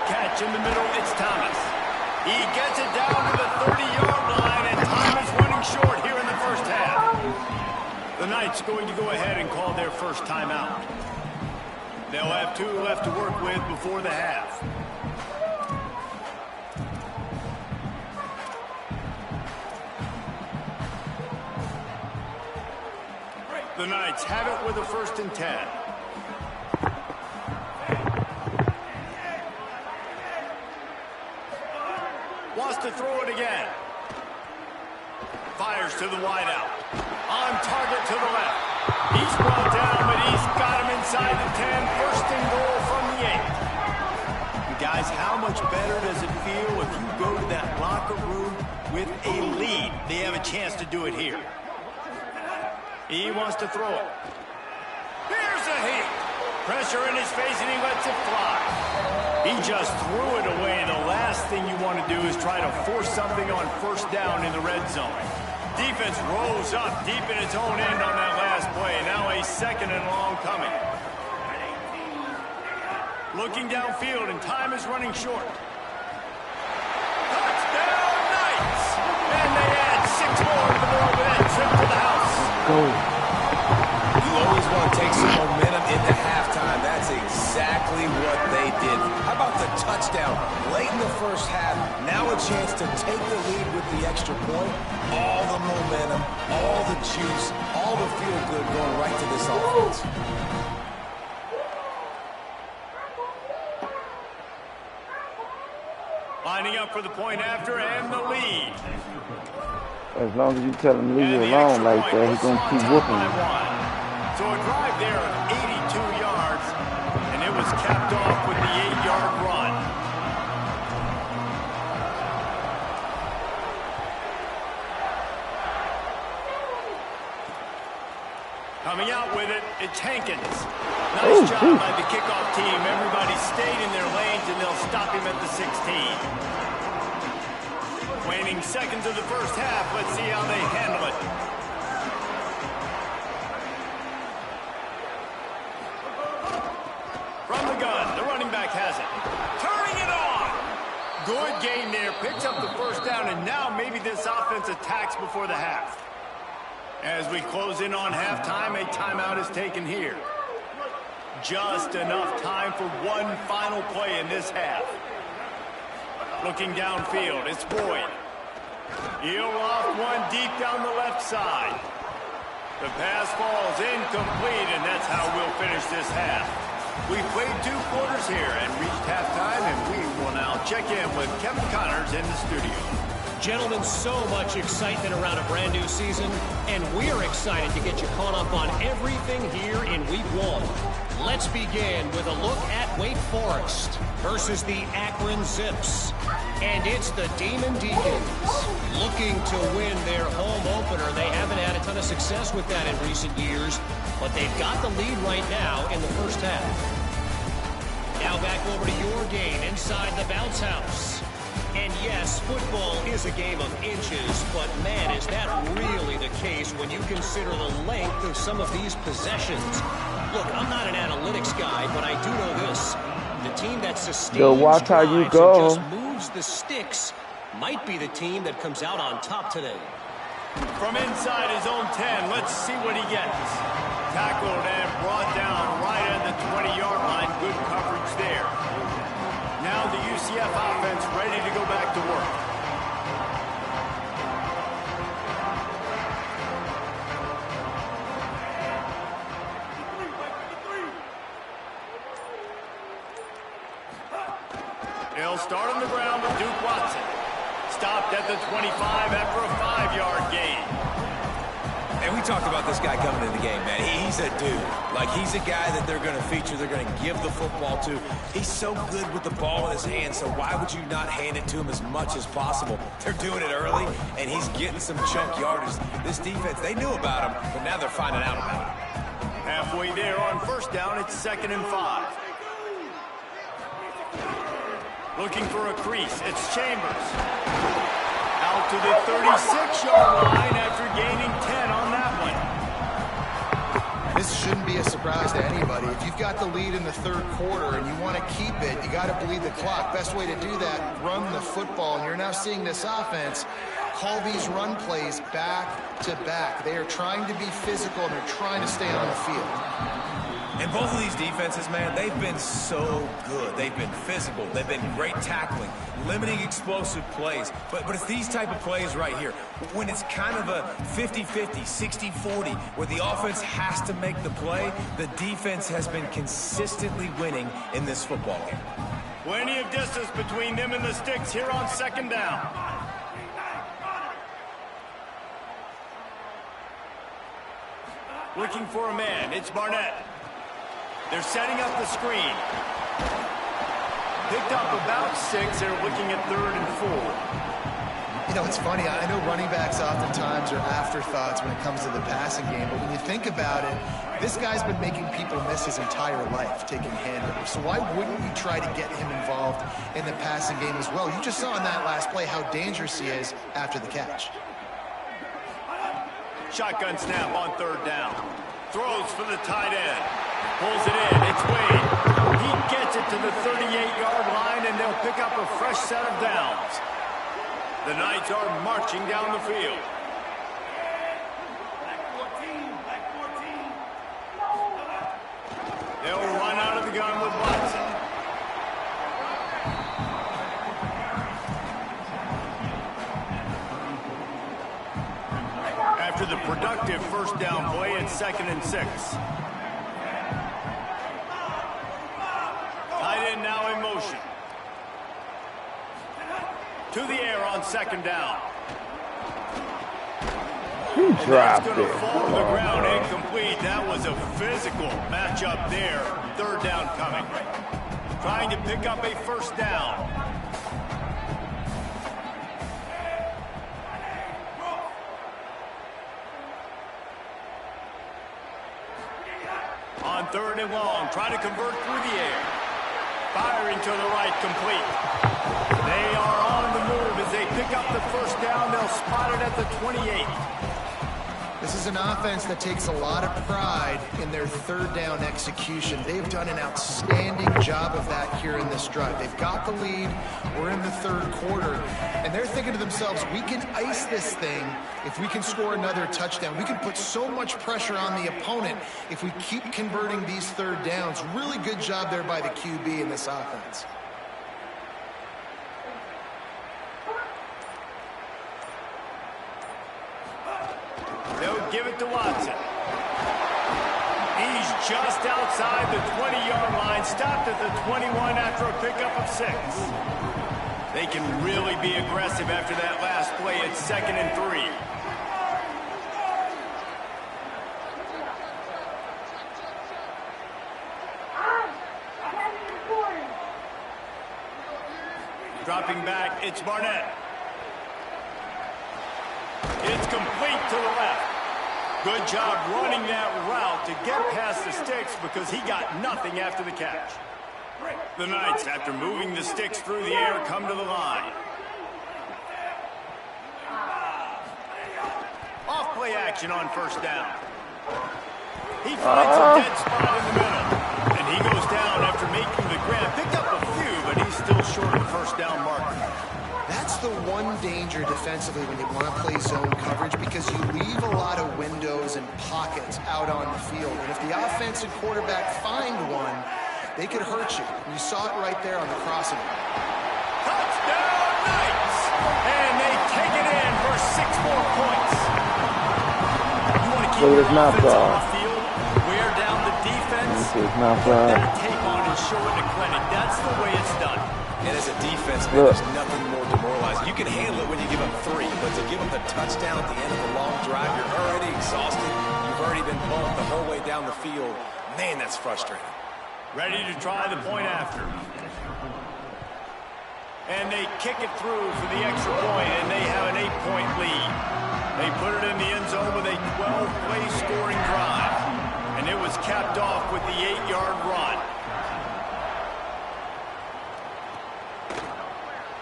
Catch in the middle, it's Thomas. He gets it down to the 30-yard line, and time is running short here in the first half. The Knights going to go ahead and call their first timeout. They'll have 2 left to work with before the half. The Knights have it with a 1st and 10. Wants to throw it again. Fires to the wideout. On target to the left. He's brought down, but he's got him inside the 10. 1st and goal from the 8. And guys, how much better does it feel if you go to that locker room with a lead? They have a chance to do it here. He wants to throw it. Here's a hit. Pressure in his face, and he lets it fly. He just threw it away. The last thing you want to do is try to force something on first down in the red zone. Defense rolls up deep in its own end on that last play. Now a 2nd and long coming. Looking downfield, and time is running short. Touchdown, Knights! And they add 6 more to the board with that trip to the house. Go. You always want to take some momentum into halftime. That's exactly what they did. How about the touchdown late in the first half? Now a chance to take the lead with the extra point. All the momentum, all the juice, all the feel-good going right to this offense. Lining up for the point after and the lead. As long as you tell him to leave it alone like that, he's going to keep whooping you. So a drive there of 82 yards, and it was capped off with the 8-yard run. Coming out with it, it's Hankins. Nice job by the kickoff team. Everybody stayed in their lanes, and they'll stop him at the 16. Waning seconds of the first half. Let's see how they handle it. From the gun, the running back has it. Turning it on. Good gain there. Picks up the first down, and now maybe this offense attacks before the half. As we close in on halftime, a timeout is taken here. Just enough time for one final play in this half. Looking downfield, it's Boyd. He'll loft one deep down the left side. The pass falls incomplete, and that's how we'll finish this half. We've played 2 quarters here and reached halftime, and we will now check in with Kevin Connors in the studio. Gentlemen, so much excitement around a brand new season, and we're excited to get you caught up on everything here in Week 1. Let's begin with a look at Wake Forest versus the Akron Zips. And it's the Demon Deacons looking to win their home opener. They haven't had a ton of success with that in recent years, but they've got the lead right now in the first half. Now back over to your game inside the bounce house. And yes, football is a game of inches, but man, is that really the case when you consider the length of some of these possessions. Look, I'm not an analytics guy, but I do know this. The team that sustains drives and just moves the sticks might be the team that comes out on top today. From inside his own 10, let's see what he gets. Tackled and brought down right at the 20-yard line. Good coverage there. Now the UCF offense ready to go back to work. They'll start on the ground with Duke Watson. Stopped at the 25 after a 5-yard gain. And we talked about this guy coming in the game, man. He's a dude. Like, he's a guy that they're going to feature, they're going to give the football to. He's so good with the ball in his hand, so why would you not hand it to him as much as possible? They're doing it early, and he's getting some chunk yardage. This defense, they knew about him, but now they're finding out about him. Halfway there on first down, it's 2nd and 5. Looking for a crease, it's Chambers. Out to the 36-yard line after gaining 10 on that one. This shouldn't be a surprise to anybody. If you've got the lead in the third quarter and you want to keep it, you got to bleed the clock. Best way to do that, run the football. And you're now seeing this offense call these run plays back to back. They are trying to be physical and they're trying to stay on the field. And both of these defenses, man, they've been so good. They've been physical. They've been great tackling, limiting explosive plays. But it's these type of plays right here, when it's kind of a 50-50, 60-40, where the offense has to make the play, the defense has been consistently winning in this football game. Plenty of distance between them and the sticks here on 2nd down. Looking for a man, it's Barnett. They're setting up the screen. Picked up about 6. They're looking at 3rd and 4. You know, it's funny. I know running backs oftentimes are afterthoughts when it comes to the passing game, but when you think about it, this guy's been making people miss his entire life taking handoffs. So why wouldn't you try to get him involved in the passing game as well? You just saw in that last play how dangerous he is after the catch. Shotgun snap on 3rd down. Throws for the tight end. Pulls it in. It's Wade. He gets it to the 38-yard line, and they'll pick up a fresh set of downs. The Knights are marching down the field. They'll run out of the gun with Watson. After the productive first down play, it's 2nd and 6. Tight end now in motion. To the air on 2nd down. He dropped going to it. fall to the ground incomplete. That was a physical matchup there. 3rd down coming. Trying to pick up a first down. On 3rd and long, trying to convert through the air. Firing to the right, complete. They are on the move as they pick up the first down. They'll spot it at the 28. This is an offense that takes a lot of pride in their 3rd down execution. They've done an outstanding job of that here in this drive. They've got the lead. We're in the 3rd quarter, and they're thinking to themselves, we can ice this thing if we can score another touchdown. We can put so much pressure on the opponent if we keep converting these 3rd downs. Really good job there by the QB in this offense. They'll give it to Watson. He's just outside the 20-yard line, stopped at the 21 after a pickup of 6. They can really be aggressive after that last play at 2nd and 3. Dropping back, it's Barnett. It's complete to the left. Good job running that route to get past the sticks because he got nothing after the catch. The Knights, after moving the sticks through the air, come to the line. Off play action on first down. He finds a dead spot in the middle. And he goes down after making the grab. Picked up a few, but he's still short of the first down marker. That's the one danger defensively when you want to play zone coverage, because you leave a lot of windows and pockets out on the field. And if the offensive quarterback find one, they could hurt you. And you saw it right there on the crossing. Touchdown, Knights! And they take it in for 6 more points. You want to keep your offense on the field, wear down the defense, put that tape on and show it to clinic. That's the way it's done. And as a defense, man, there's nothing more demoralizing. You can handle it when you give up 3, but to give up the touchdown at the end of the long drive, you're already exhausted. You've already been bumped the whole way down the field. Man, that's frustrating. Ready to try the point after. And they kick it through for the extra point, and they have an 8-point lead. They put it in the end zone with a 12-play scoring drive. And it was capped off with the 8-yard run.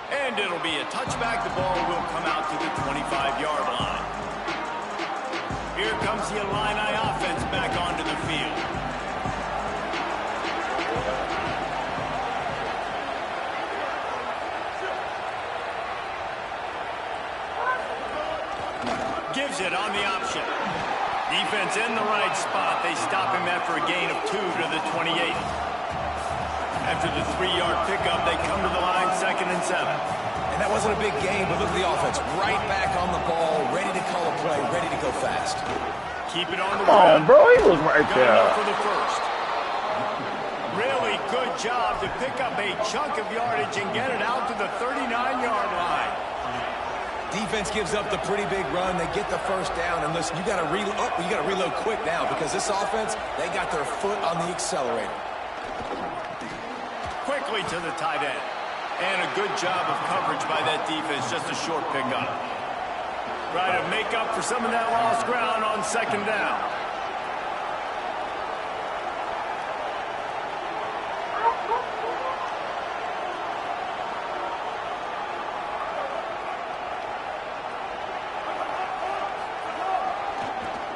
And it'll be a touchback. The ball will come out to the 25-yard line. Here comes the Illini offense back onto the field. Gives it on the option. Defense in the right spot. They stop him after a gain of 2 to the 28. After the 3-yard pickup, they come to the line 2nd and 7. And that wasn't a big game, but look at the offense. Right back on the ball, ready to call a play, ready to go fast. Keep it on the ground. Bro, he was right there. For the first. Really good job to pick up a chunk of yardage and get it out to the 39-yard line. Defense gives up the pretty big run. They get the first down, and listen, you got to reload quick now because this offense, they got their foot on the accelerator. Quickly to the tight end. And a good job of coverage by that defense. Just a short pickup. Try to make up for some of that lost ground on 2nd down.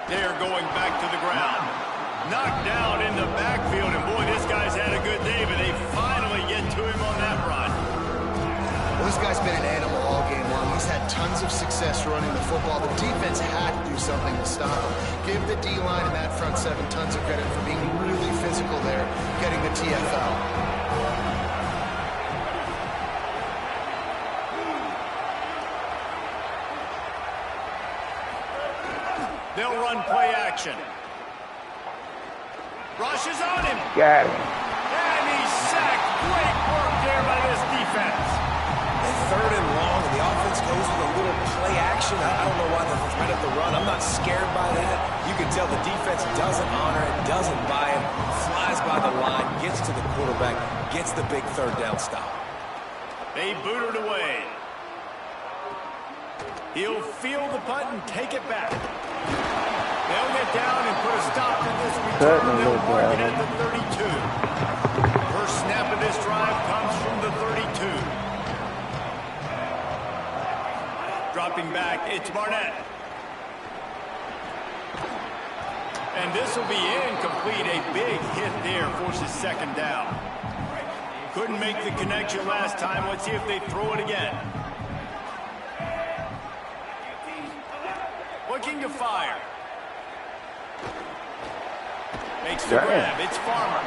They're going back to the ground. Knocked down in the backfield, and boy, this guy's had a good day, but they finally get to him on that run. Well, this guy's been an animal all game long. He's had tons of success running the football. The defense had to do something to stop him. Give the D-line and that front 7 tons of credit for being really physical there, getting the TFL. They'll run play action. Rushes on him. Got him. And he's sacked. Great work there by this defense. And 3rd and long, and the offense goes with a little play action. I don't know why they're right at the run. I'm not scared by that. You can tell the defense doesn't honor it, doesn't buy it, flies by the line, gets to the quarterback, gets the big 3rd down stop. They boot it away. He'll field the punt and take it back. They'll get down and put a stop to this return. They'll mark it at the 32. First snap of this drive comes from the 32. Dropping back, it's Barnett. And this will be incomplete. A big hit there forces 2nd down. Couldn't make the connection last time. Let's see if they throw it again. Looking to fire. Makes the grab. It's Farmer.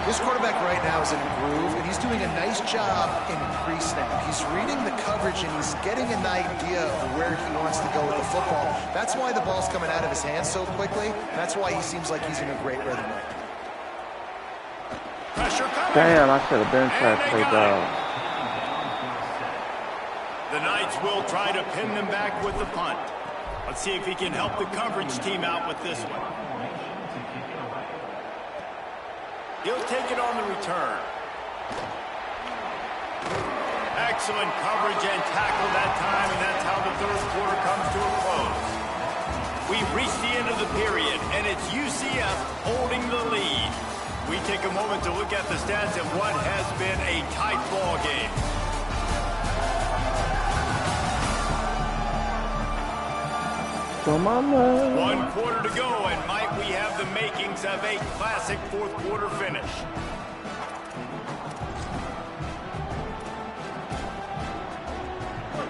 This quarterback right now is in a groove, and he's doing a nice job in pre-snap. He's reading the coverage, and he's getting an idea of where he wants to go with the football. That's why the ball's coming out of his hands so quickly. That's why he seems like he's in a great rhythm right now. Pressure coming. Damn, I should have been trying to play dog. The Knights will try to pin them back with the punt. Let's see if he can help the coverage team out with this one. He'll take it on the return. Excellent coverage and tackle that time, and that's how the third quarter comes to a close. We've reached the end of the period, and it's UCF holding the lead. We take a moment to look at the stats of what has been a tight ball game. One quarter to go, and might we have the makings of a classic fourth quarter finish.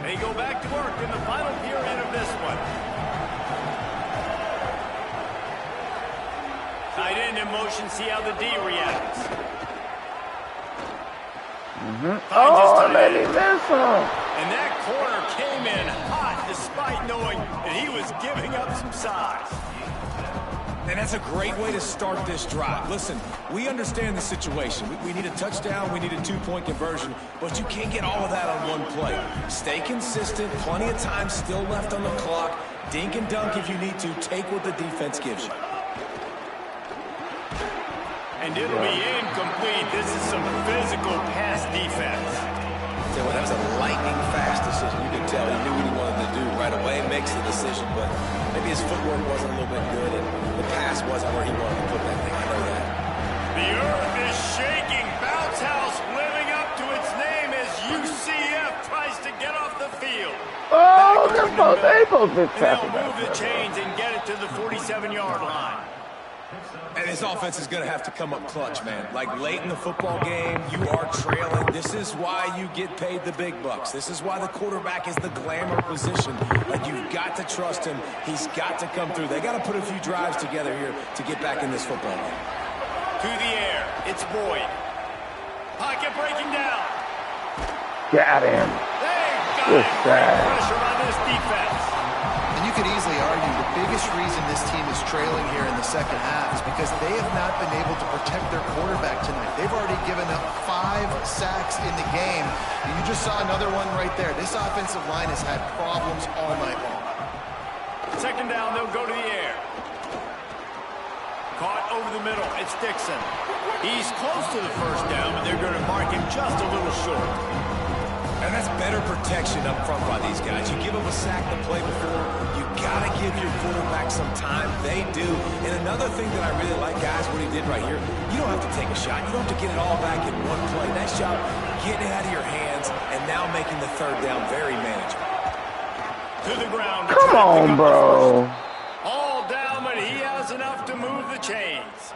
They go back to work in the final period of this one. Tight end in motion, see how the D reacts. Oh, let him miss him. And that corner came in hot despite knowing that he was giving up some size. And that's a great way to start this drive. Listen, we understand the situation. We need a touchdown, we need a two-point conversion, but you can't get all of that on one play. Stay consistent, plenty of time still left on the clock. Dink and dunk if you need to. Take what the defense gives you. And it'll be incomplete. This is some physical pass defense. Well, that was a lightning fast decision. You could tell he knew what he wanted to do right away. Makes the decision, but maybe his footwork wasn't a little bit good, and the pass wasn't where he wanted to put that thing. I know that. The earth is shaking. Bounce house living up to its name as UCF tries to get off the field. Oh, they both been tapping that. They'll move the chains and get it to the 47-yard line. And his offense is going to have to come up clutch, man. Like late in the football game, you are trailing. This is why you get paid the big bucks. This is why the quarterback is the glamour position. Like, you've got to trust him. He's got to come through. They got to put a few drives together here to get back in this football game. To the air, it's Boyd. Pocket breaking down. Got him. They got pressure on this defense. And you could easily argue the biggest reason this team is trailing here in the second half is because they have not been able to protect their quarterback tonight. They've already given up 5 sacks in the game. And you just saw another one right there. This offensive line has had problems all night long. Second down, they'll go to the air. Caught over the middle, it's Dixon. He's close to the first down, but they're going to mark him just a little short. And that's better protection up front by these guys. You give them a sack the play before, you got to give your quarterback some time. They do. And another thing that I really like, guys, what he did right here, you don't have to take a shot. You don't have to get it all back in one play. Nice job getting it out of your hands and now making the third down very manageable. To the ground. Come on, bro. All down, but he has enough to move the chains.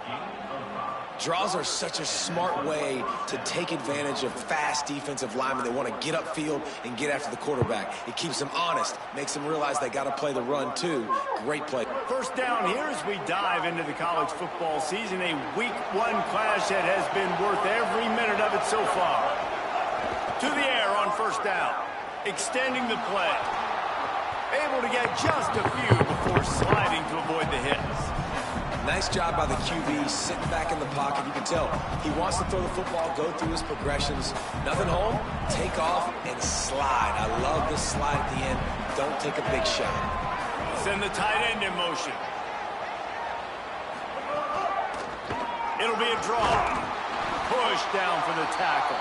Draws are such a smart way to take advantage of fast defensive linemen. They want to get upfield and get after the quarterback. It keeps them honest, makes them realize they got to play the run too. Great play. First down here as we dive into the college football season. A week 1 clash that has been worth every minute of it so far. To the air on first down. Extending the play. Able to get just a few before sliding to avoid the hits. Nice job by the QB, sitting back in the pocket. You can tell he wants to throw the football, go through his progressions. Nothing home, take off, and slide. I love this slide at the end. Don't take a big shot. Send the tight end in motion. It'll be a draw. Push down for the tackle.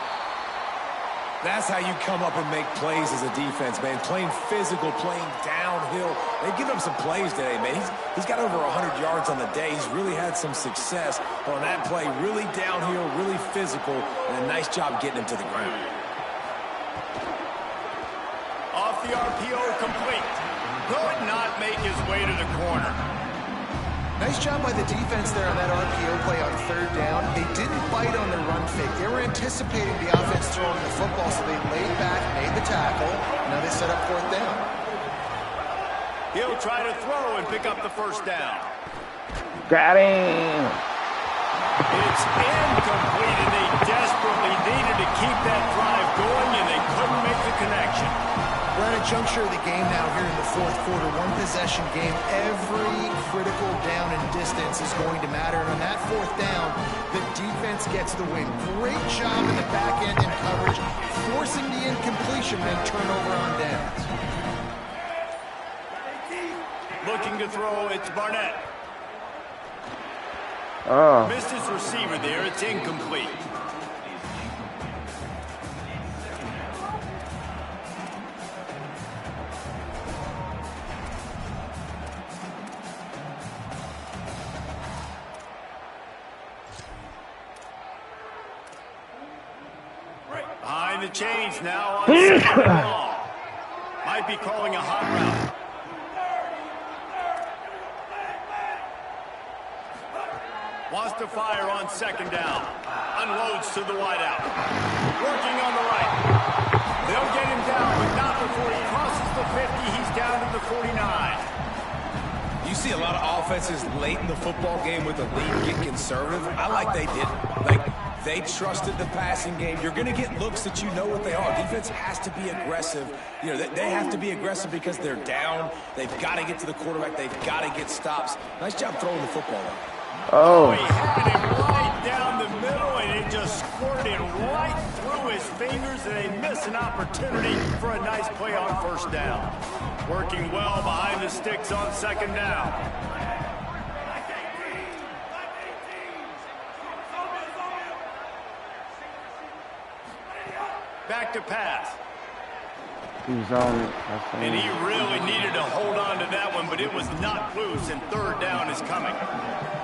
That's how you come up and make plays as a defense, man. Playing physical, playing downhill. They've given him some plays today, man. He's got over 100 yards on the day. He's really had some success on that play. Really downhill, really physical, and a nice job getting him to the ground. Off the RPO, complete. Could not make his way to the corner. Nice job by the defense there on that RPO play on third down. They didn't bite on the run fake. They were anticipating the offense throwing the football, so they laid back, made the tackle. Now they set up fourth down. He'll try to throw and pick up the first down. Got him. It's incomplete, and they desperately needed to keep that drive going, and they couldn't make the connection. We're at a juncture of the game now here in the fourth quarter. One possession game. Every critical down and distance is going to matter. And on that fourth down, the defense gets the win. Great job in the back end in coverage, forcing the incompletion and turnover on downs. Looking to throw, it's Barnett. Missed his receiver there. It's incomplete. Behind the chains now on second and long. Might be calling a hot route. Wants to fire on second down. Unloads to the wideout. Working on the right. They'll get him down, but not before he crosses the 50. He's down to the 49. You see a lot of offenses late in the football game with a lead get conservative. I like they didn't. Like, they trusted the passing game. You're going to get looks that you know what they are. Defense has to be aggressive. You know, they have to be aggressive because they're down. They've got to get to the quarterback. They've got to get stops. Nice job throwing the football. Oh. He had it right down the middle, and it just squirted right through his fingers, and they miss an opportunity for a nice play on first down. Working well behind the sticks on second down. Back to pass. He's on it. And he really needed to hold on to that one, but it was not loose, and third down is coming.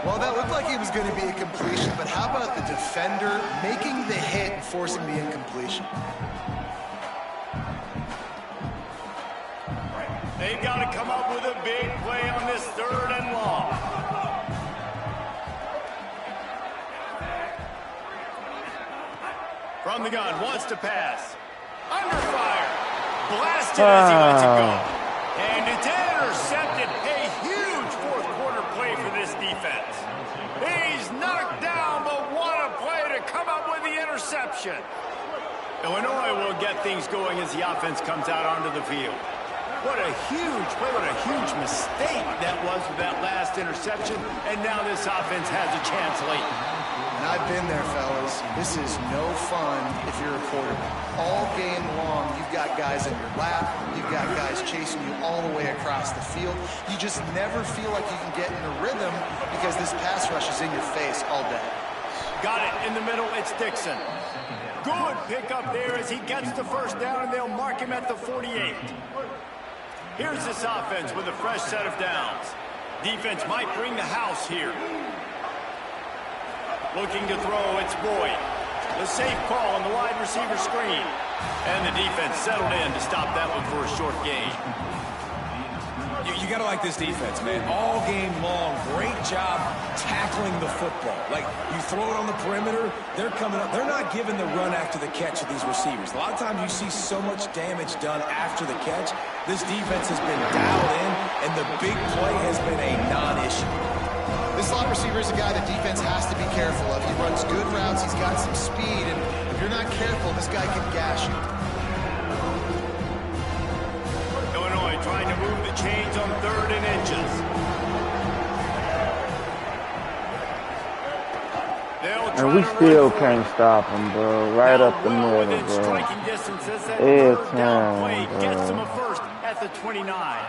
Well, that looked like it was going to be a completion, but how about the defender making the hit and forcing the incompletion? They've got to come up with a big play on this third and long. From the gun, wants to pass. Under fire. Blasted as he lets it go. And it's intercepted. A huge fourth quarter play for this defense. He's knocked down, but what a play to come up with the interception. Illinois will get things going as the offense comes out onto the field. What a huge play, what a huge mistake that was with that last interception. And now this offense has a chance late. And I've been there, fellas. This is no fun if you're a quarterback. All game long, you've got guys in your lap. You've got guys chasing you all the way across the field. You just never feel like you can get in a rhythm because this pass rush is in your face all day. Got it in the middle. It's Dixon. Good pickup there as he gets the first down, and they'll mark him at the 48. Here's this offense with a fresh set of downs. Defense might bring the house here. Looking to throw, it's Boyd. The safe call on the wide receiver screen. And the defense settled in to stop that one for a short gain. You got to like this defense, man. All game long, great job tackling the football. Like, you throw it on the perimeter, they're coming up. They're not giving the run after the catch of these receivers. A lot of times you see so much damage done after the catch. This defense has been dialed in, and the big play has been a non-issue. This slot receiver is a guy that defense has to be careful of. He runs good routes, he's got some speed, and if you're not careful, this guy can gash you. Illinois trying to move the chains on third and inches. And we still can't stop him, bro. Right up the middle, bro. It's him, Gets him bro. a first at the 29.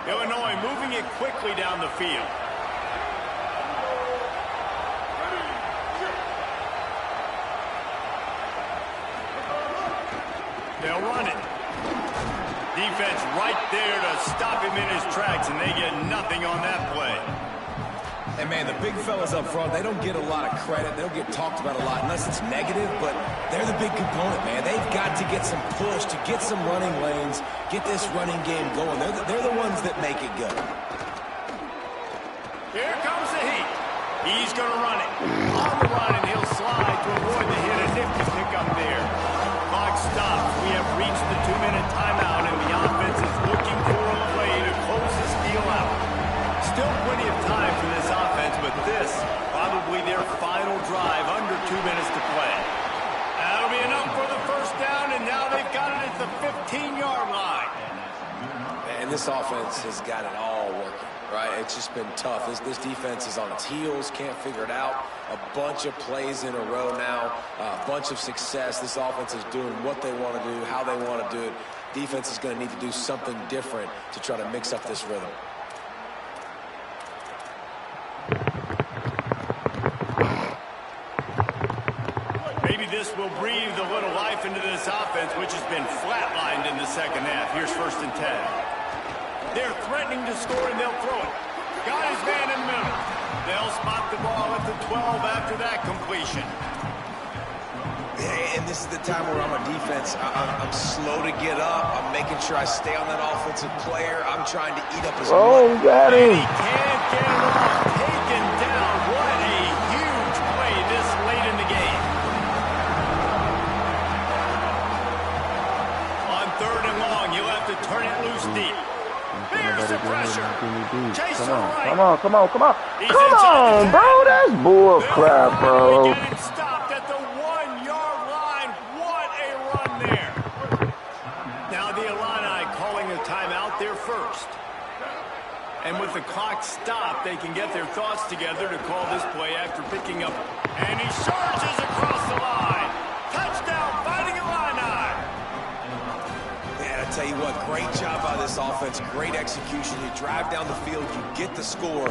Illinois moving it quickly down the field. They'll run it. Defense right there to stop him in his tracks, and they get nothing on that play. And, man, the big fellas up front, they don't get a lot of credit. They don't get talked about a lot unless it's negative, but they're the big component, man. They've got to get some push, to get some running lanes, get this running game going. They're the ones that make it go. Here comes the heat. He's going to run it. On the run, and he'll slide to avoid the hit. A nifty pickup there. Clock stops. We have reached the 2-minute timeout, and the offense is looking for a play to close this deal out. Still plenty of time for this offense, but this probably their final drive, under 2 minutes to play. That'll be enough for the first down, and now they've got it at the 15-yard line. And this offense has got it all working, right? It's just been tough. This defense is on its heels, can't figure it out. A bunch of plays in a row now, a bunch of success. This offense is doing what they want to do, how they want to do it. Defense is going to need to do something different to try to mix up this rhythm. Maybe this will breathe a little life into this offense, which has been flatlined in the second half. Here's 1st and 10. They're threatening to score, and they'll throw it. Got his man in the middle. They'll spot the ball at the 12 after that completion. Yeah, and this is the time where I'm on defense. I'm slow to get up. I'm making sure I stay on that offensive player. I'm trying to eat up his money. Got him. He can't get it off. Taken down. What a huge play this late in the game. On 3rd and long, you'll have to turn it loose deep. Here's the pressure. Chase to the right. Come on. He's Come inside on, the bro. 10. That's bull crap, bro. Getting stopped at the 1-yard line. What a run there. Now the Illini calling a timeout there first. And with the clock stopped, they can get their thoughts together to call this play after picking up. And he surges across the line. Touchdown, Fighting Illini. Man, I tell you what, great job by this offense. Great execution. You drive down the field, you get the score.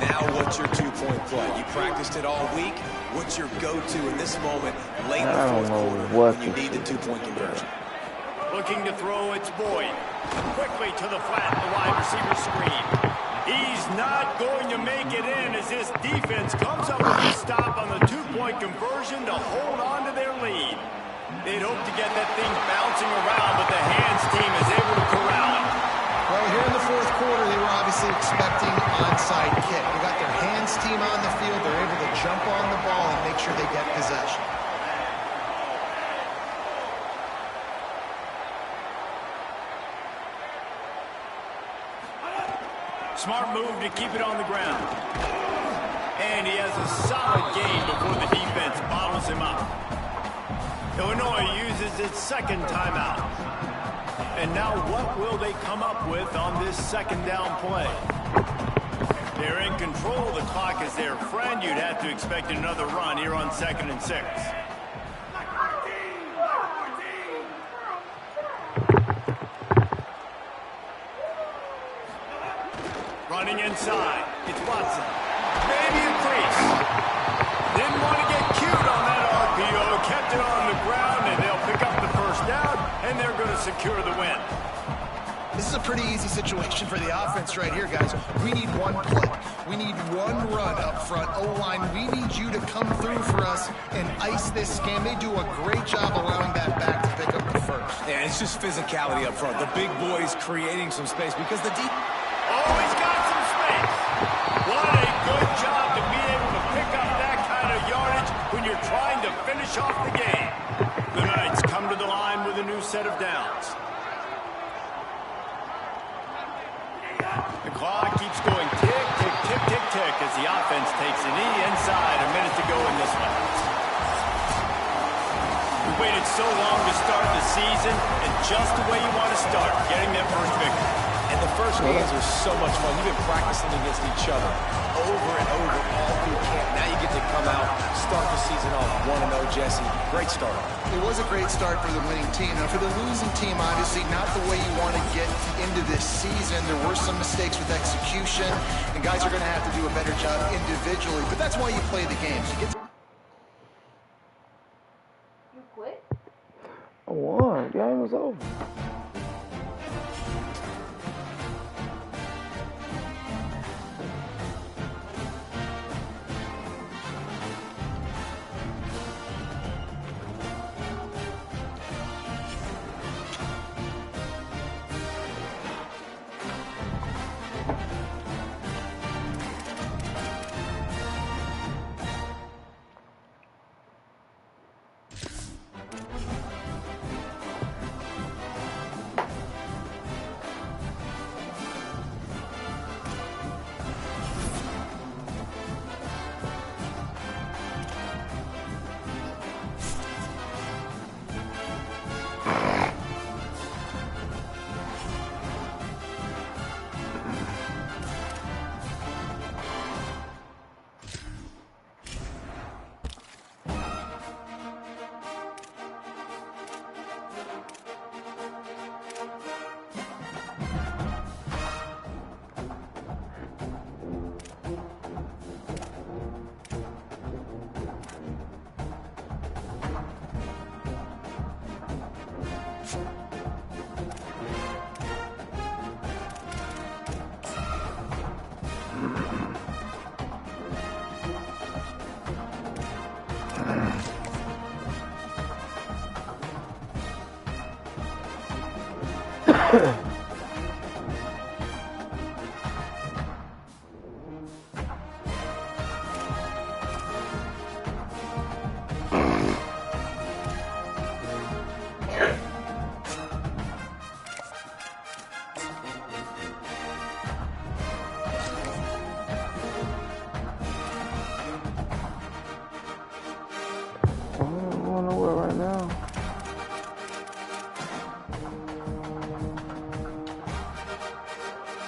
Now what's your two-point play? You practiced it all week. What's your go-to in this moment late in the fourth quarter when you need the two-point conversion? Looking to throw, it's Boyd. Quickly to the flat, the wide receiver screen. He's not going to make it in as this defense comes up with a stop on the two-point conversion to hold on to their lead. They'd hope to get that thing bouncing around, but the hands team is able to corral it. Well, here in the fourth quarter, they were obviously expecting onside kick. They got their hands team on the field. They're able to jump on the ball and make sure they get possession. Smart move to keep it on the ground. And he has a solid gain before the defense bottles him up. Illinois uses its second timeout. And now what will they come up with on this second down play? They're in control. The clock is their friend. You'd have to expect another run here on 2nd and 6. Running inside. It's Watson. Maybe a crease. Didn't want to get cute on that RPO. Kept it on the ground, and they'll pick up the first down, and they're going to secure the win. This is a pretty easy situation for the offense right here, guys. We need one play. We need one run up front. O-line, we need you to come through for us and ice this game. They do a great job allowing that back to pick up the first. Yeah, it's just physicality up front. The big boys creating some space because the deep... Always got some space. What a good job to be able to pick up that kind of yardage when you're trying to finish off the game. The Knights come to the line with a new set of downs. The clock keeps going tick, tick, tick, tick, tick as the offense takes a knee inside. A minute to go in this one. We waited so long to start the season, and just the way you want to start, getting that first victory. And the first games are so much fun. You've been practicing against each other over and over all through camp. Now you get to come out, start the season off 1-0, Jesse. Great start. It was a great start for the winning team. Now, for the losing team, obviously, not the way you want to get into this season. There were some mistakes with execution, and guys are going to have to do a better job individually. But that's why you play the games. You quit? I won. Game was over.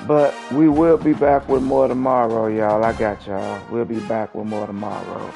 But we will be back with more tomorrow, y'all. I got y'all. We'll be back with more tomorrow.